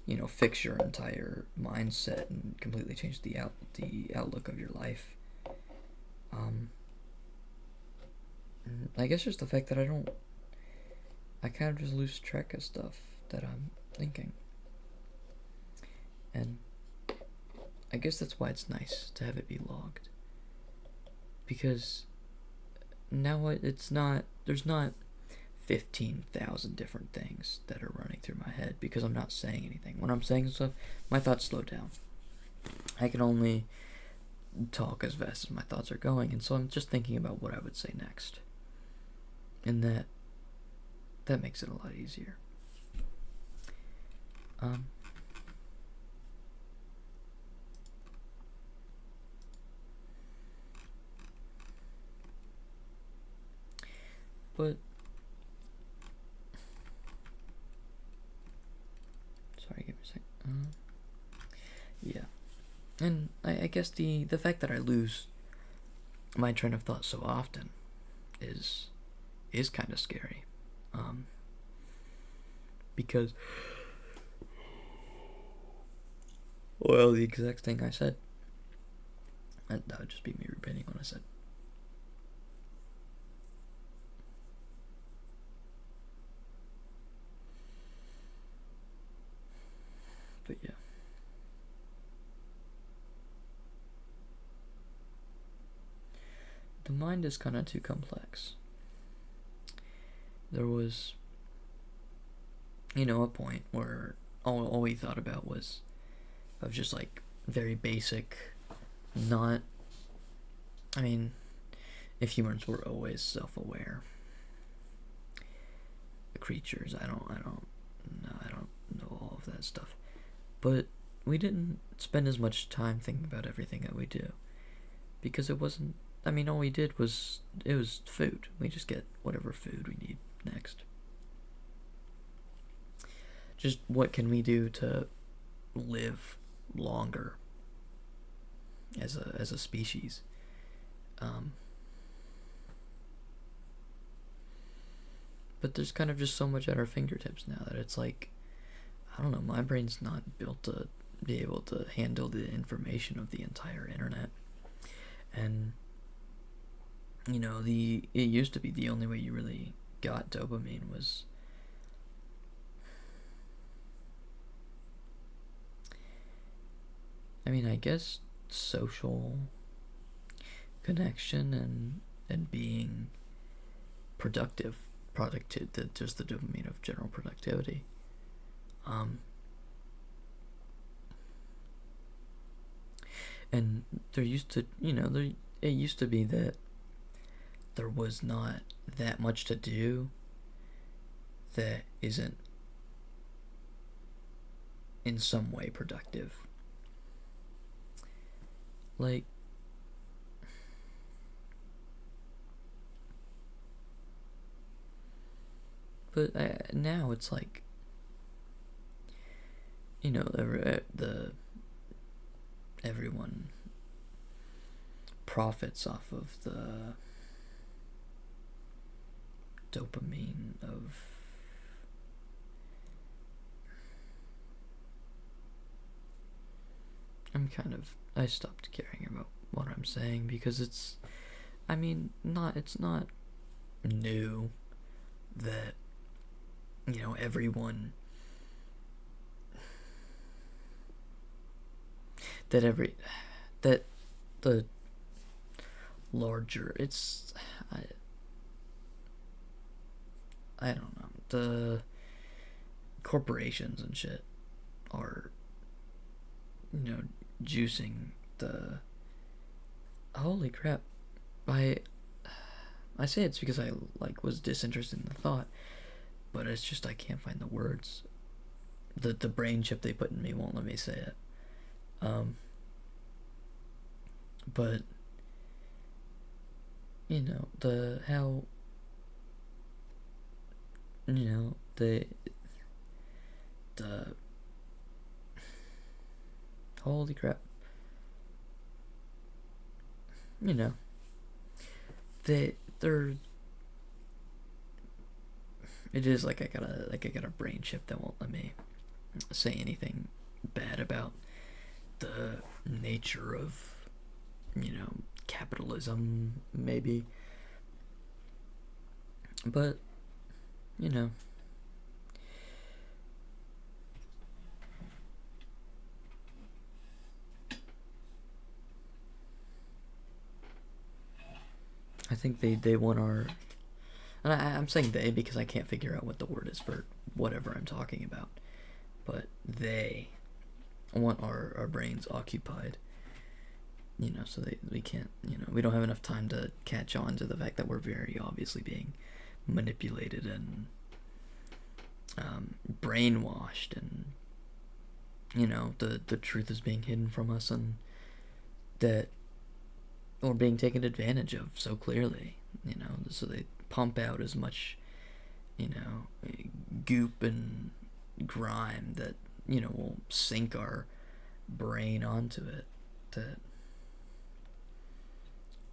you know, fix your entire mindset and completely change the outlook of your life. I guess just the fact that I kind of just lose track of stuff that I'm thinking. And I guess that's why it's nice to have it be logged. Because now it's not, there's not 15,000 different things that are running through my head because I'm not saying anything. When I'm saying stuff, my thoughts slow down. I can only talk as fast as my thoughts are going, and so I'm just thinking about what I would say next. And that makes it a lot easier. But And I guess the fact that I lose my train of thought so often is kind of scary, because, well, the exact thing I said, that would just be me repeating what I said. But yeah. The mind is kind of too complex. There was, a point where all we thought about was of just like very basic, not. I mean, if humans were always self-aware creatures, I don't know all of that stuff, but we didn't spend as much time thinking about everything that we do because it wasn't. I mean, all we did was it was food. We just get whatever food we need next. Just what can we do to live longer as a species? But there's kind of just so much at our fingertips now that it's like, I don't know, my brain's not built to be able to handle the information of the entire internet. And it used to be the only way you really got dopamine was I guess social connection and being productive, just the dopamine of general productivity. And there used to, it used to be that there was not that much to do that isn't in some way productive. Like, but now it's like, everyone profits off of the dopamine of I stopped caring about what I'm saying because it's not new that everyone that the larger I don't know, the corporations and shit are juicing the holy crap. I say it's because I was disinterested in the thought, but it's just I can't find the words. The brain chip they put in me won't let me say it. But the how the holy crap. They're it is like I got a brain chip that won't let me say anything bad about the nature of capitalism, maybe. But I think they want our, and I'm saying they because I can't figure out what the word is for whatever I'm talking about, but they want our brains occupied, so we can't, we don't have enough time to catch on to the fact that we're very obviously being manipulated and brainwashed, and the truth is being hidden from us, and that we're being taken advantage of so clearly, so they pump out as much goop and grime that will sink our brain onto it, that,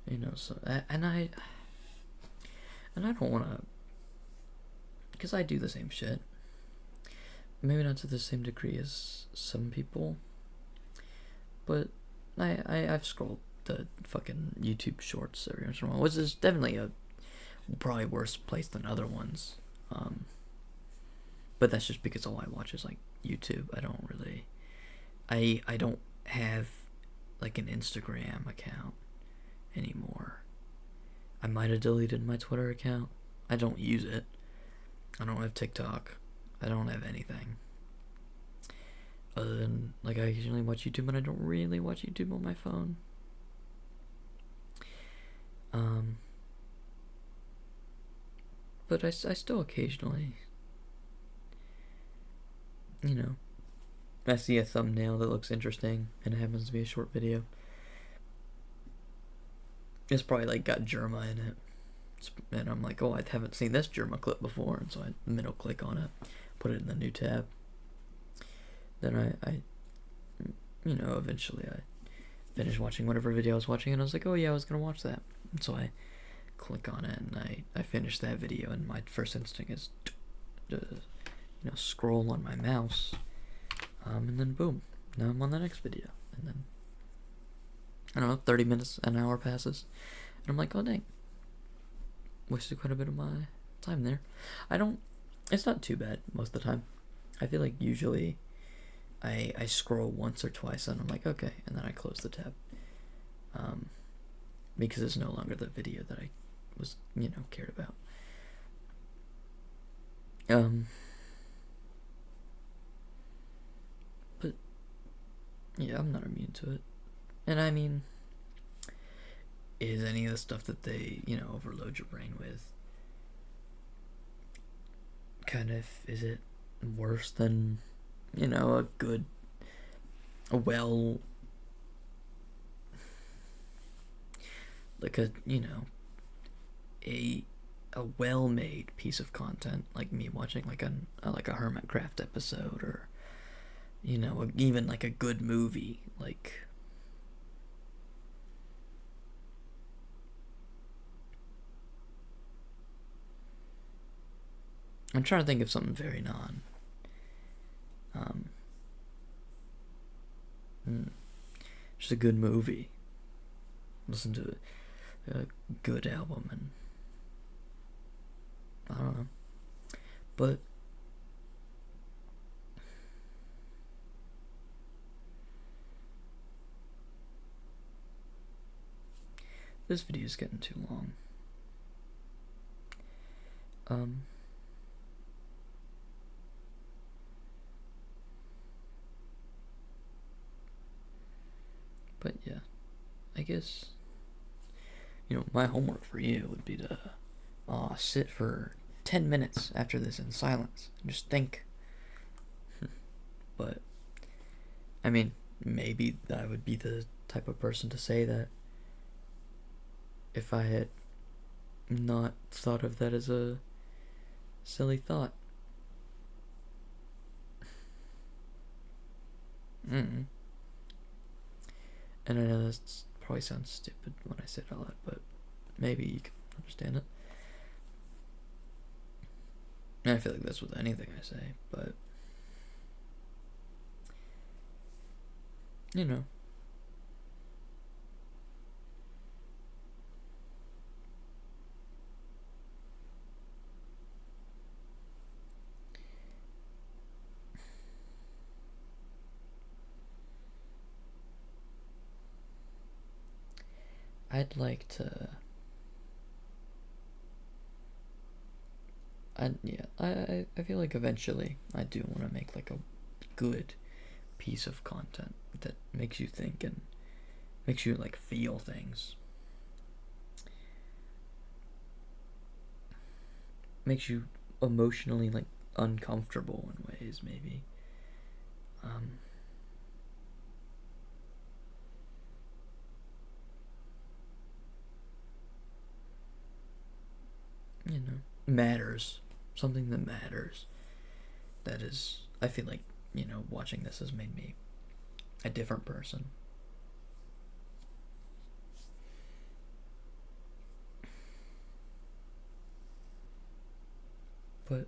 you know, so, and I don't want to, because I do the same shit. Maybe not to the same degree as some people, but I've scrolled the fucking YouTube shorts every once in a while, which is definitely a probably worse place than other ones. But that's just because all I watch is like YouTube. I don't really, I don't have like an Instagram account anymore. I might have deleted my Twitter account. I don't use it. I don't have TikTok. I don't have anything. Other than, like, I occasionally watch YouTube, but I don't really watch YouTube on my phone. But I still occasionally, you know, I see a thumbnail that looks interesting, and it happens to be a short video. It's probably, like, got Germa in it. And I'm like, oh, I haven't seen this Germa clip before, and so I middle click on it, put it in the new tab. Then I you know, eventually I finished watching whatever video I was watching, and I was like, oh yeah, I was gonna watch that. And so I click on it, and I finish that video, and my first instinct is to, you know, scroll on my mouse, and then boom, now I'm on the next video, and then, I don't know, 30 minutes, an hour passes, and I'm like, oh dang, wasted quite a bit of my time there. It's not too bad most of the time. I feel like usually I scroll once or twice and I'm like, okay, and then I close the tab. Because it's no longer the video that I was, you know, cared about. But yeah, I'm not immune to it. And I mean, is any of the stuff that they, you know, overload your brain with kind of, is it worse than, you know, you know, a well-made piece of content, like me watching like a Hermitcraft episode, or, you know, even like a good movie, like, I'm trying to think of something very just a good movie. Listen to a good album, and I don't know. But this video is getting too long. But yeah, I guess, you know, my homework for you would be to sit for 10 minutes after this in silence and just think. But, I mean, maybe I would be the type of person to say that if I had not thought of that as a silly thought. And I know that probably sounds stupid when I say it out loud, but maybe you can understand it. And I feel like that's with anything I say, but, you know. I'd like to. I feel like eventually I do want to make like a good piece of content that makes you think and makes you like feel things. Makes you emotionally like uncomfortable in ways, maybe. You know, matters. Something that matters. That is, I feel like, you know, watching this has made me a different person. But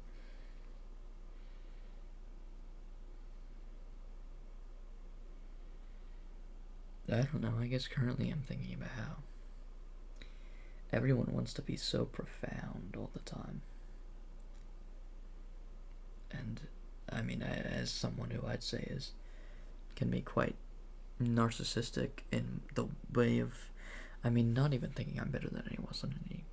I don't know, I guess currently I'm thinking about how everyone wants to be so profound all the time. And I mean, as someone who I'd say can be quite narcissistic in the way of, I mean, not even thinking I'm better than anyone in any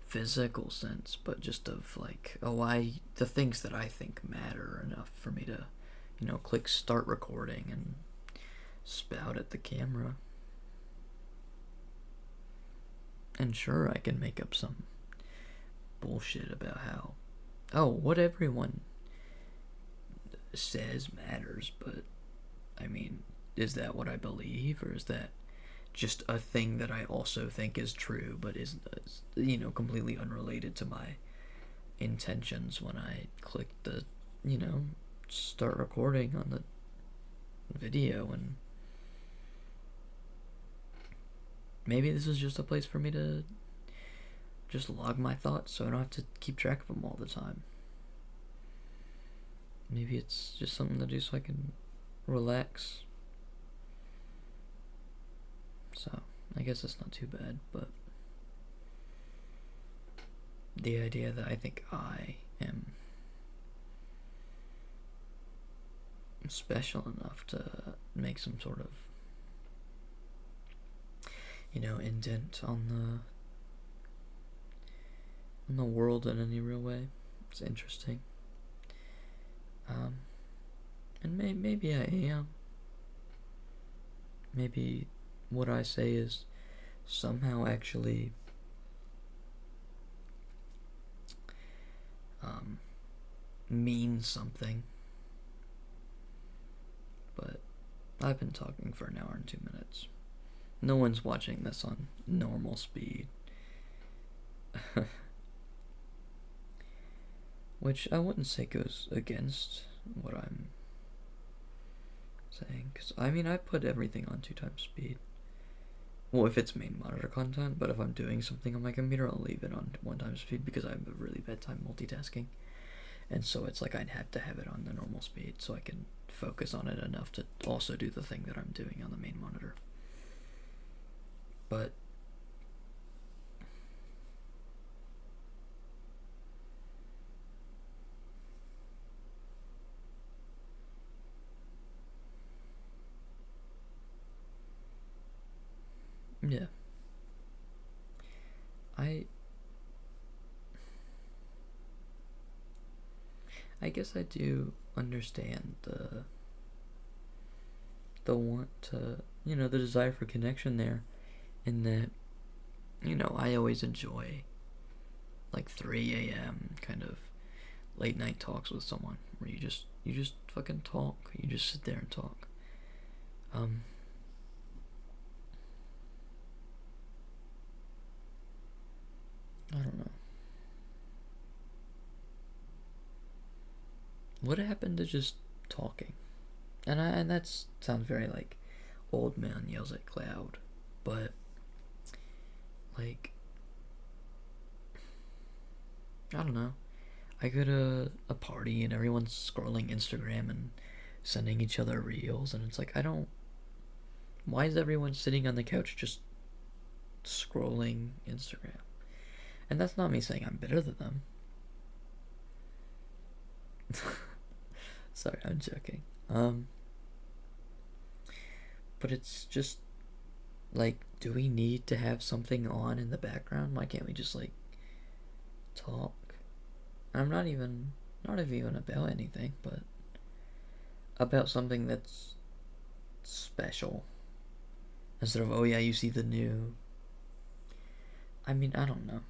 physical sense, but just of like, the things that I think matter enough for me to, click start recording and spout at the camera. And sure, I can make up some bullshit about how, what everyone says matters, but I mean, is that what I believe, or is that just a thing that I also think is true, but is completely unrelated to my intentions when I click the, start recording on the video? And maybe this is just a place for me to just log my thoughts so I don't have to keep track of them all the time. Maybe it's just something to do so I can relax. So, I guess it's not too bad, but the idea that I think I am special enough to make some sort of, indent on the world in any real way, it's interesting. And maybe I am. Maybe what I say is somehow actually means something. But I've been talking for an hour and 2 minutes. No one's watching this on normal speed. Which I wouldn't say goes against what I'm saying, because I mean, I put everything on 2 times speed. Well, if it's main monitor content, but if I'm doing something on my computer, I'll leave it on 1 time speed because I have a really bad time multitasking. And so it's like I'd have to have it on the normal speed so I can focus on it enough to also do the thing that I'm doing on the main monitor. But yeah, I guess I do understand the want to, the desire for connection there, in that, I always enjoy like 3 a.m. kind of late night talks with someone where you just fucking talk. You just sit there and talk. I don't know. What happened to just talking? And that sounds very like old man yells at cloud, but like, I don't know. I go to a party and everyone's scrolling Instagram and sending each other reels, and it's like, why is everyone sitting on the couch just scrolling Instagram? And that's not me saying I'm better than them. Sorry, I'm joking. But it's just like, do we need to have something on in the background? Why can't we just like talk? And I'm not even about anything, but about something that's special. Instead of, oh yeah, you see the new. I mean, I don't know.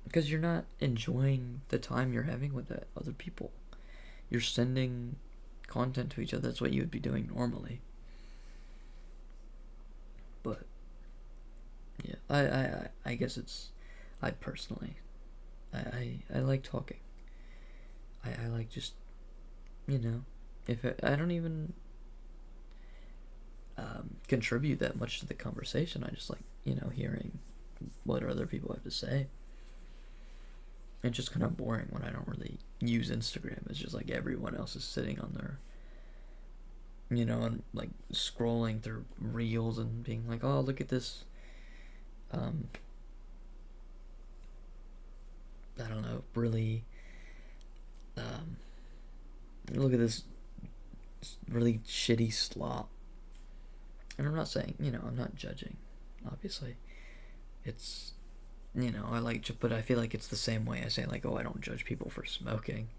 Because you're not enjoying the time you're having with other people. You're sending content to each other. That's what you would be doing normally. But yeah, I guess it's, I personally, I like talking. I like just, if I don't even contribute that much to the conversation. I just like, hearing what other people have to say. it's just kind of boring when I don't really use Instagram. It's just like everyone else is sitting on their, and like scrolling through reels and being like, oh, look at this, I don't know, really, look at this really shitty slop. And I'm not saying, I'm not judging, obviously. It's, I like, but I feel like it's the same way I say, like, oh, I don't judge people for smoking,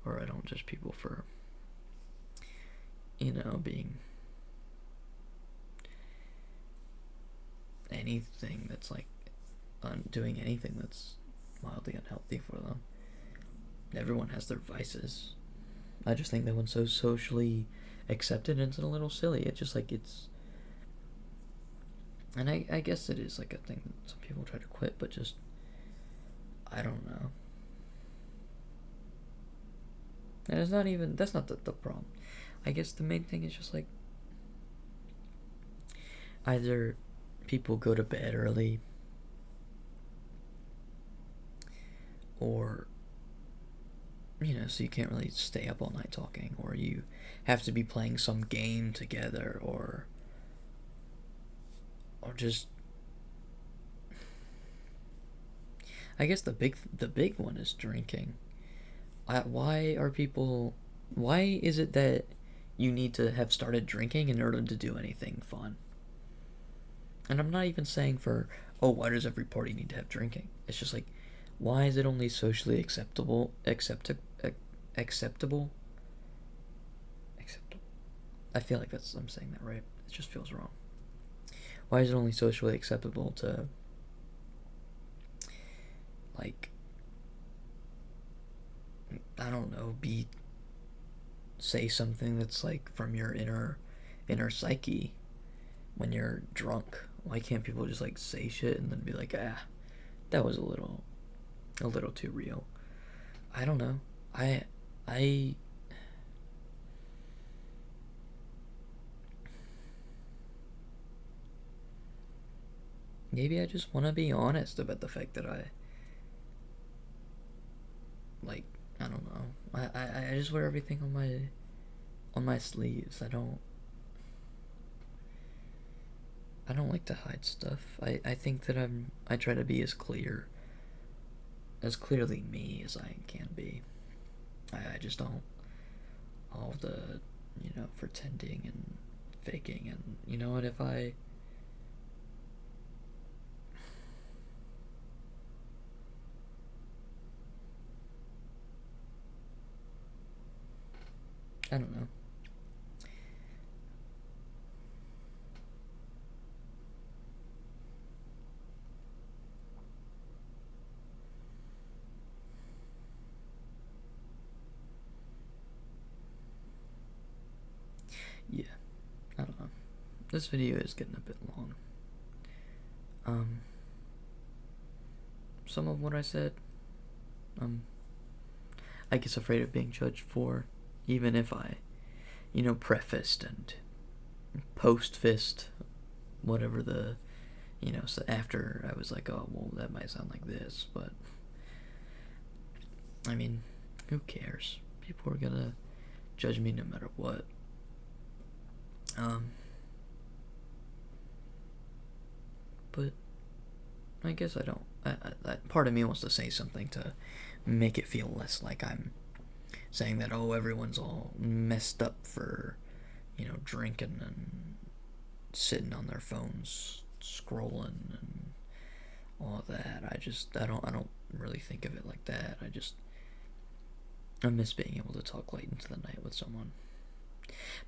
or I don't judge people for, being anything that's like, doing anything that's mildly unhealthy for them. Everyone has their vices. I just think that one's so socially accepted, and it's a little silly. It's just like, and I guess it is like a thing that some people try to quit, but just, I don't know. And it's not even, that's not the problem. I guess the main thing is just like, either people go to bed early, or, so you can't really stay up all night talking, or you have to be playing some game together, or just, I guess the big one is drinking. Why is it that you need to have started drinking in order to do anything fun? And I'm not even saying why does every party need to have drinking? It's just like, why is it only socially acceptable? Acceptable? I feel like I'm saying that right. It just feels wrong. Why is it only socially acceptable to, like, I don't know, say something that's like from your inner psyche when you're drunk? Why can't people just like say shit and then be like, that was a little too real? I don't know. I maybe I just want to be honest about the fact that I don't know. I just wear everything on my sleeves. I don't like to hide stuff. I think that I try to be as clearly me as I can be. I just don't all the pretending and faking, and you know what, if I don't know. Yeah, I don't know. This video is getting a bit long. Some of what I said, I guess afraid of being judged for, even if I, prefaced and post-fist, whatever the, so after I was like, oh, well, that might sound like this, but, I mean, who cares? People are gonna judge me no matter what. But I guess I don't. Part of me wants to say something to make it feel less like I'm saying that, oh, everyone's all messed up for, drinking and sitting on their phones, scrolling and all that. I don't really think of it like that. I miss being able to talk late into the night with someone.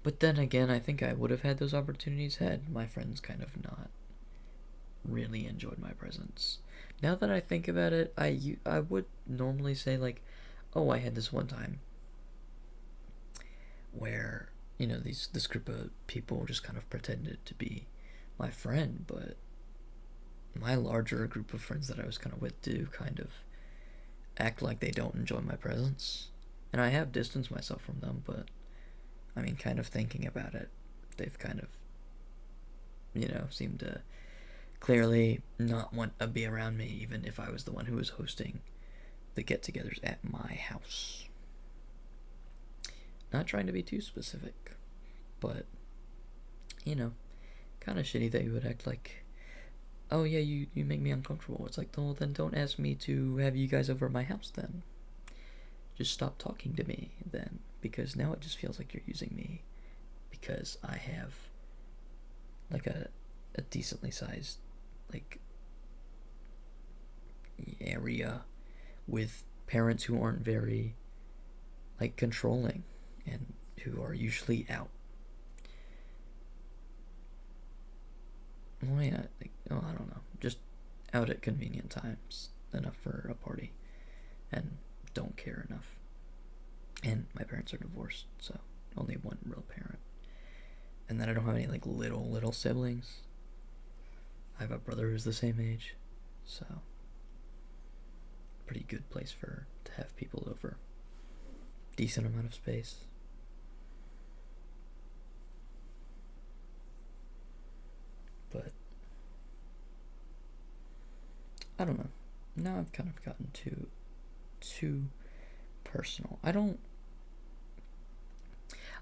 But then again, I think I would have had those opportunities had my friends kind of not really enjoyed my presence. Now that I think about it, I would normally say, like, oh, I had this one time where, this group of people just kind of pretended to be my friend, but my larger group of friends that I was kind of with do kind of act like they don't enjoy my presence. And I have distanced myself from them, but, I mean, kind of thinking about it, they've kind of, seemed to clearly not want to be around me, even if I was the one who was hosting the get-togethers at my house. Not trying to be too specific, but, you know, kind of shitty that you would act like, oh yeah, you make me uncomfortable. It's like, well, then don't ask me to have you guys over at my house then. Just stop talking to me then, because now it just feels like you're using me because I have like a decently sized like area with parents who aren't very like controlling and who are usually out. Well, yeah, like, oh, I don't know, just out at convenient times enough for a party and don't care enough. And my parents are divorced, so only one real parent. And then I don't have any like little siblings. I have a brother who's the same age, so pretty good place to have people over. Decent amount of space. But I don't know. Now I've kind of gotten too personal.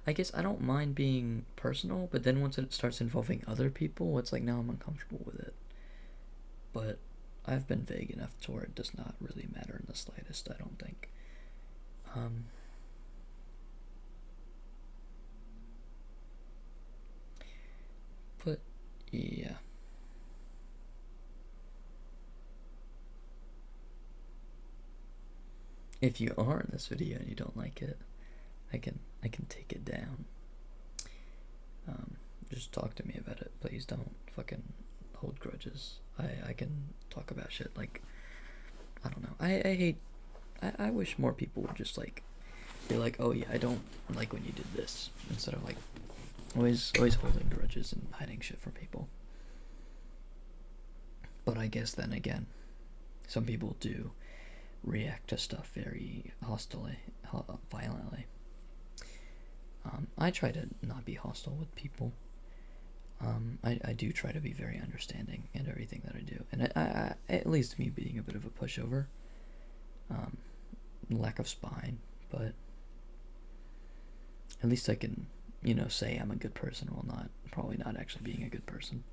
I guess I don't mind being personal, but then once it starts involving other people, it's like now I'm uncomfortable with it. But I've been vague enough to where it does not really matter in the slightest, I don't think. But yeah. If you are in this video and you don't like it, I can take it down. Just talk to me about it. Please don't fucking hold grudges. I can talk about shit like, I don't know. I wish more people would just like be like, oh yeah, I don't like when you did this, instead of like always holding grudges and hiding shit from people. But I guess then again, some people do react to stuff very hostilely, violently. I try to not be hostile with people. I do try to be very understanding in everything that I do, and I at least me being a bit of a pushover, lack of spine, but at least I can, say I'm a good person while probably not actually being a good person,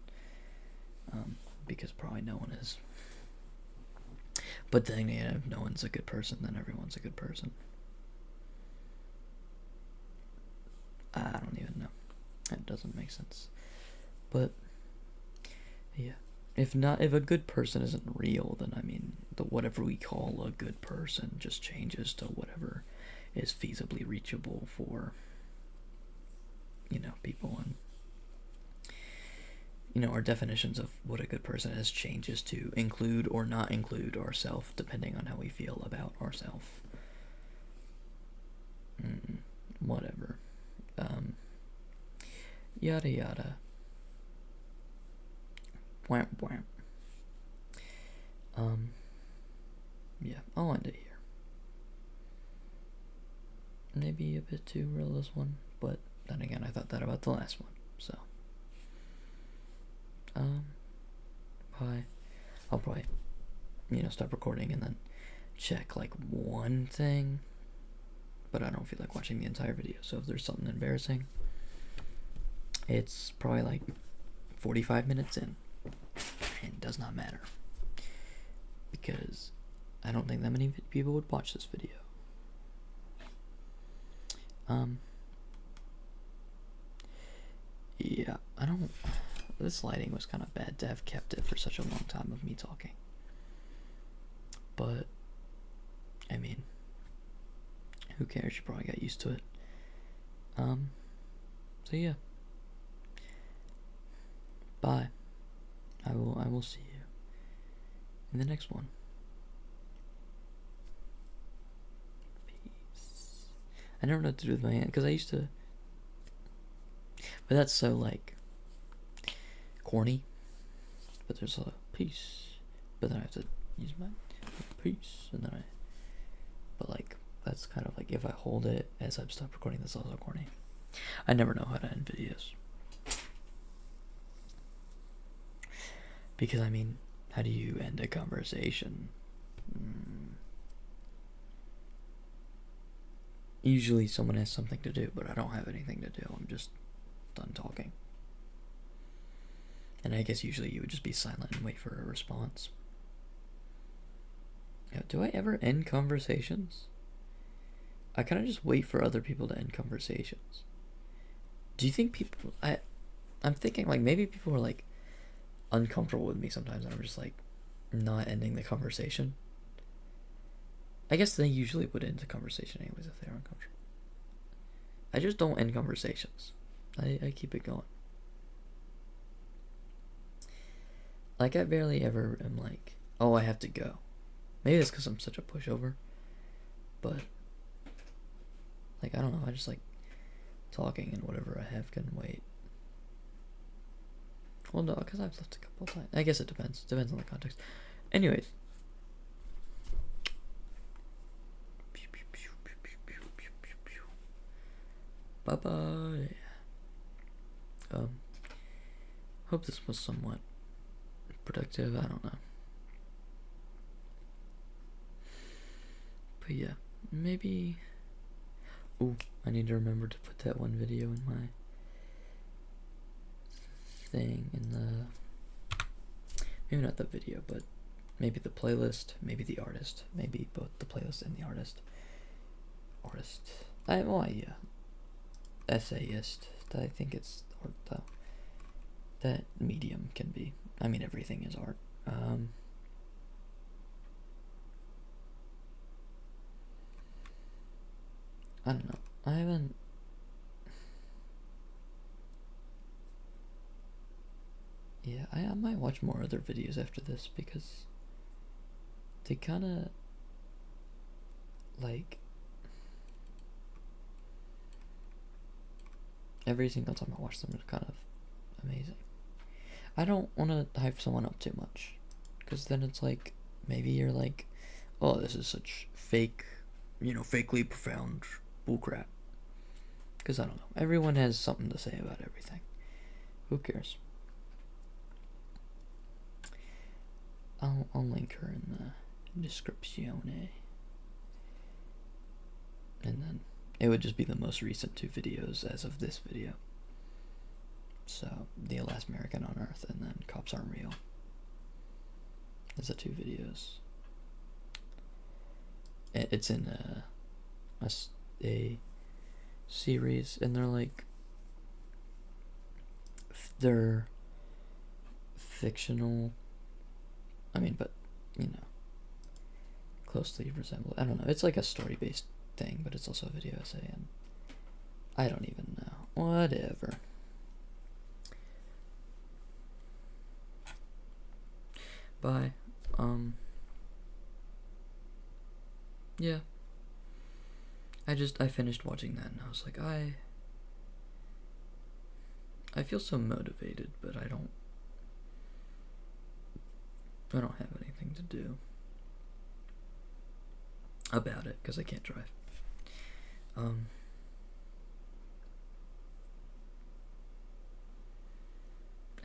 because probably no one is. But then, if no one's a good person, then everyone's a good person. I don't even know. That doesn't make sense. But yeah, if a good person isn't real, then I mean, whatever we call a good person just changes to whatever is feasibly reachable for, people, and our definitions of what a good person is changes to include or not include ourself depending on how we feel about ourself. Whatever. Yada yada. Wham wham. Yeah, I'll end it here. Maybe a bit too real this one, but then again, I thought that about the last one, so. Bye. I'll probably, stop recording and then check like one thing, but I don't feel like watching the entire video, so if there's something embarrassing, it's probably like 45 minutes in, and it does not matter, because I don't think that many people would watch this video. Yeah, this lighting was kind of bad to have kept it for such a long time of me talking, but I mean, who cares? You probably got used to it. So yeah, bye. I will see you in the next one. Peace. I never know what to do with my hand, because I used to, but that's so like corny. But there's a peace, but then I have to use my peace, and then but like, that's kind of like, if I hold it as I've stopped recording, that's also corny. I never know how to end videos. Because, I mean, how do you end a conversation? usually someone has something to do, but I don't have anything to do. I'm just done talking. And I guess usually you would just be silent and wait for a response. Do I ever end conversations? I kind of just wait for other people to end conversations. Do you think people... I'm thinking, like, maybe people are, like, uncomfortable with me sometimes, and I'm just, like, not ending the conversation. I guess they usually would end the conversation anyways if they're uncomfortable. I just don't end conversations. I keep it going. Like, I barely ever am like, oh, I have to go. Maybe it's because I'm such a pushover. But, like, I don't know. I just like talking, and whatever I have can wait. Well, no, because I've left a couple times. I guess it depends. Depends on the context. Anyways. Bye-bye. Hope this was somewhat productive. I don't know. But yeah, maybe... Ooh, I need to remember to put that one video in my thing, in the... Maybe not the video, but maybe the playlist, maybe the artist, maybe both the playlist and the artist. Yeah. Essayist. I think it's art, though. That medium can be. I mean, everything is art. I don't know. I haven't... Yeah, I might watch more other videos after this, because they kind of, like, every single time I watch them is kind of amazing. I don't want to hype someone up too much, because then it's like, maybe you're like, oh, this is such fake, fakely profound bullcrap. Because I don't know. Everyone has something to say about everything. Who cares? I'll link her in the description. And then it would just be the most recent 2 videos as of this video. So, The Last American on Earth and then Cops Aren't Real. Those are 2 videos. It's in a series, and they're fictional. I mean, but, closely resemble. I don't know. It's like a story-based thing, but it's also a video essay, and I don't even know. Whatever. Bye. Yeah. I finished watching that, and I was like, I feel so motivated, but I don't have anything to do about it, because I can't drive.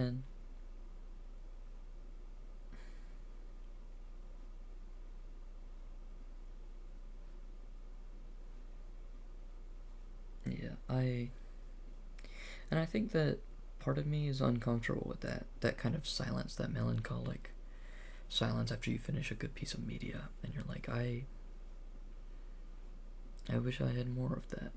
And yeah, I think that part of me is uncomfortable with that kind of silence, that melancholic silence after you finish a good piece of media, and you're like, I wish I had more of that.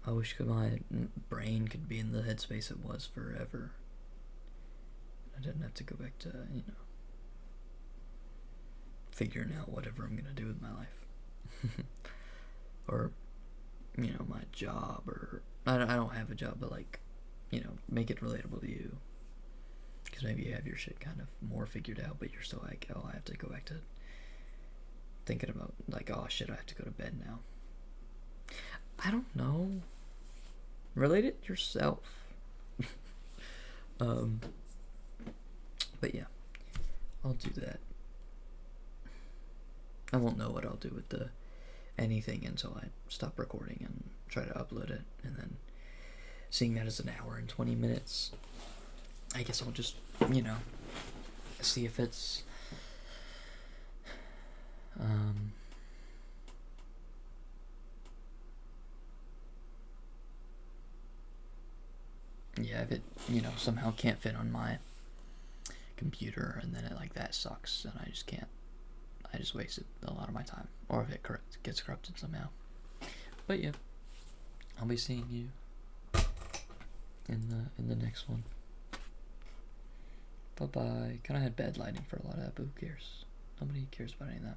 I wish my brain could be in the headspace it was forever. I didn't have to go back to, figuring out whatever I'm gonna do with my life. Or, my job, or I don't have a job, but make it relatable to you. Because maybe you have your shit kind of more figured out, but you're still like, oh, I have to go back to thinking about, like, oh shit, I have to go to bed now. I don't know. Relate it yourself. But yeah, I'll do that. I won't know what I'll do with anything until I stop recording and try to upload it, and then seeing that as an hour and 20 minutes, I guess I'll just, see if it's Um, yeah, if it, somehow can't fit on my computer and then it like that sucks and I just can't. I just wasted a lot of my time. Or if it gets corrupted somehow. But yeah, I'll be seeing you in the next one. Bye bye. Kind of had bad lighting for a lot of that, but who cares? Nobody cares about any of that.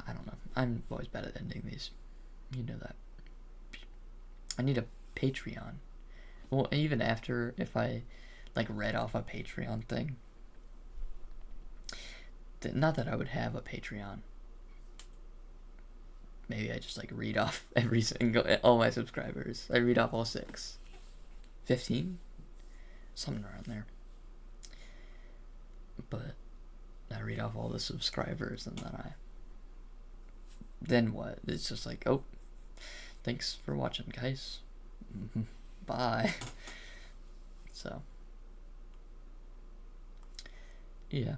I don't know. I'm always bad at ending these. You know that. I need a Patreon. Well, even after, if I like read off a Patreon thing. Not that I would have a Patreon. Maybe I just like read off all my subscribers. I read off all 6. 15? Something around there. But I read off all the subscribers and then what? It's just like, oh, thanks for watching, guys. Bye. So, yeah.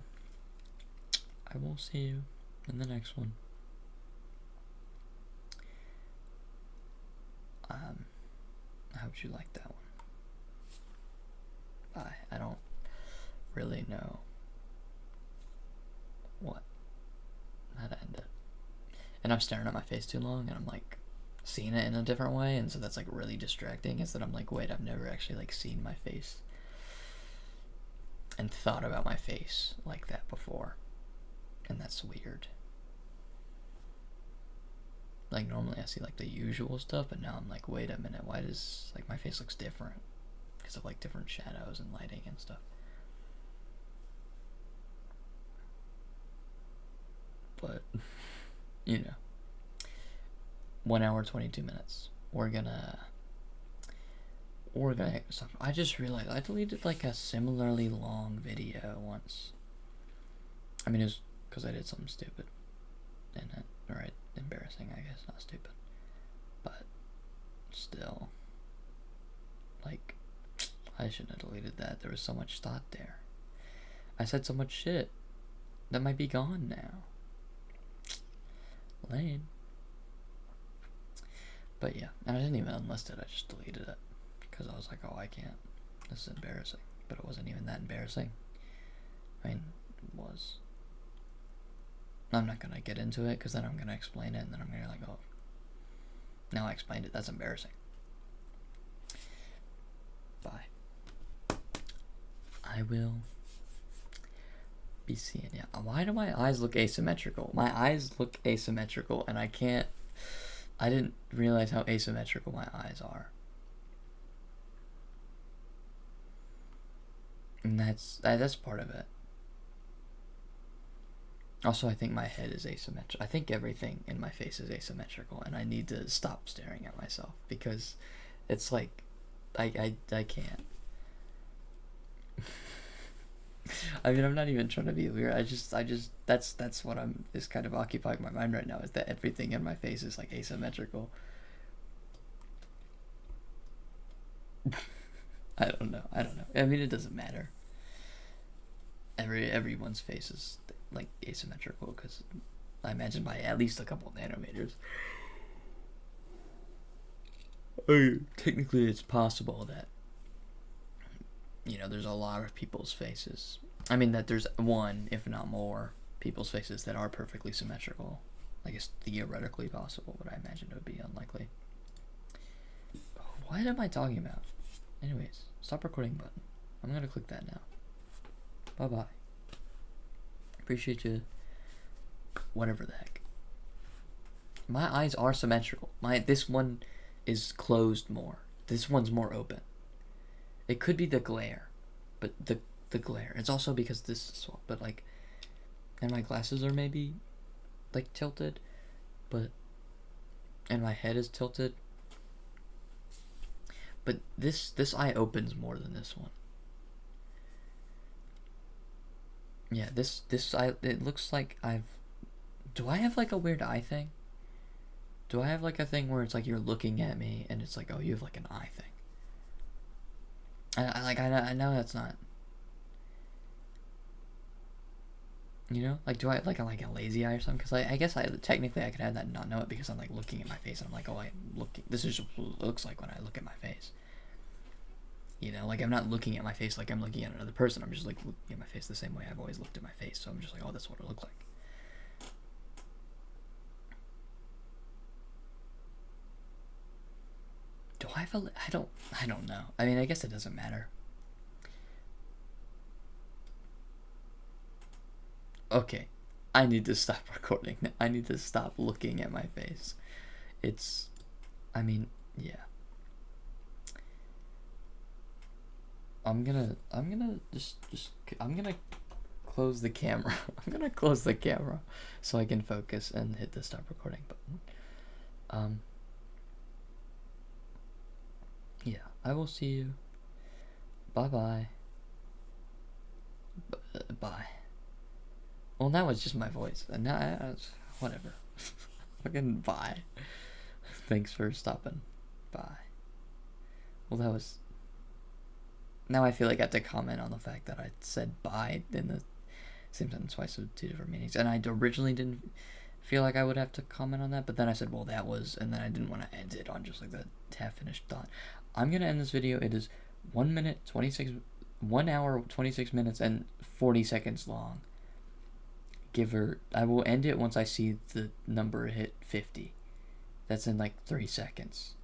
I will see you in the next one. I hope you liked that one. Bye. I don't really know how to end it. And I'm staring at my face too long, and I'm like seeing it in a different way, and so that's like really distracting. Is that I'm like, wait, I've never actually like seen my face and thought about my face like that before, and that's weird. Like normally I see like the usual stuff, but now I'm like, wait a minute, why does like my face looks different because of like different shadows and lighting and stuff. But 1 hour 22 minutes. We're gonna stop. I just realized I deleted like a similarly long video once. I mean, it was because I did something stupid in it, right? Embarrassing, I guess, not stupid, but still, like, I shouldn't have deleted that. There was so much thought there. I said so much shit that might be gone now. Lame. But yeah, and I didn't even unlist it. I just deleted it because I was like, oh, I can't. This is embarrassing. But it wasn't even that embarrassing. I mean, it was. I'm not gonna get into it because then I'm gonna explain it and then I'm gonna like, oh, now I explained it. That's embarrassing. Bye. I will be seeing ya. Why do my eyes look asymmetrical? My eyes look asymmetrical and I didn't realize how asymmetrical my eyes are. And that's part of it. Also, I think my head is asymmetrical. I think everything in my face is asymmetrical, and I need to stop staring at myself because it's like I can't. I mean, I'm not even trying to be weird. I just that's what is kind of occupying my mind right now, is that everything in my face is like asymmetrical. I don't know. I mean, it doesn't matter. Everyone's face is like asymmetrical because I imagine by at least a couple nanometers. Technically, it's possible that there's a lot of people's faces. I mean, that there's one, if not more, people's faces that are perfectly symmetrical. I guess theoretically possible, but I imagine it would be unlikely. What am I talking about? Anyways, stop recording button. I'm gonna click that now. Bye bye. Appreciate you. Whatever the heck. My eyes are symmetrical. This one is closed more. This one's more open. It could be the glare, but the glare. It's also because this is but like, and my glasses are maybe like tilted, and my head is tilted. But this eye opens more than this one. Yeah, this eye, it looks like do I have like a weird eye thing? Do I have like a thing where it's like you're looking at me and it's like, oh, you have like an eye thing? I know that's not. You know, like, do I like a lazy eye or something? Because I guess technically I could have that and not know it because I'm like looking at my face and I'm like, oh, I'm looking. This is what it looks like when I look at my face. You know, like I'm not looking at my face like I'm looking at another person. I'm just like looking at my face the same way I've always looked at my face. So I'm just like, oh, that's what it looks like. Do I have a? I don't know. I mean, I guess it doesn't matter. Okay, I need to stop recording. I need to stop looking at my face. I mean, yeah. I'm gonna I'm gonna close the camera. I'm gonna close the camera so I can focus and hit the stop recording button. Yeah, I will see you. Bye bye. Bye. Well, now it's just my voice, and now whatever. Fucking bye. Thanks for stopping. Bye. Well, that was. Now I feel like I have to comment on the fact that I said bye in the same sentence twice with two different meanings, and I originally didn't feel like I would have to comment on that, but then I said, well, that was, and then I didn't want to end it on just like that half-finished thought. I'm gonna end this video. It is 1 hour 26 minutes and 40 seconds long. I will end it once I see the number hit 50. That's in like 3 seconds.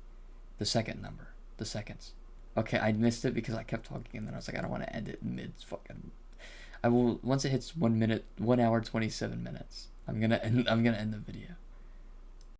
The second number. The seconds. Okay, I missed it because I kept talking and then I was like, I don't want to end it mid fucking. I will once it hits 1 hour 27 minutes. I'm gonna end the video.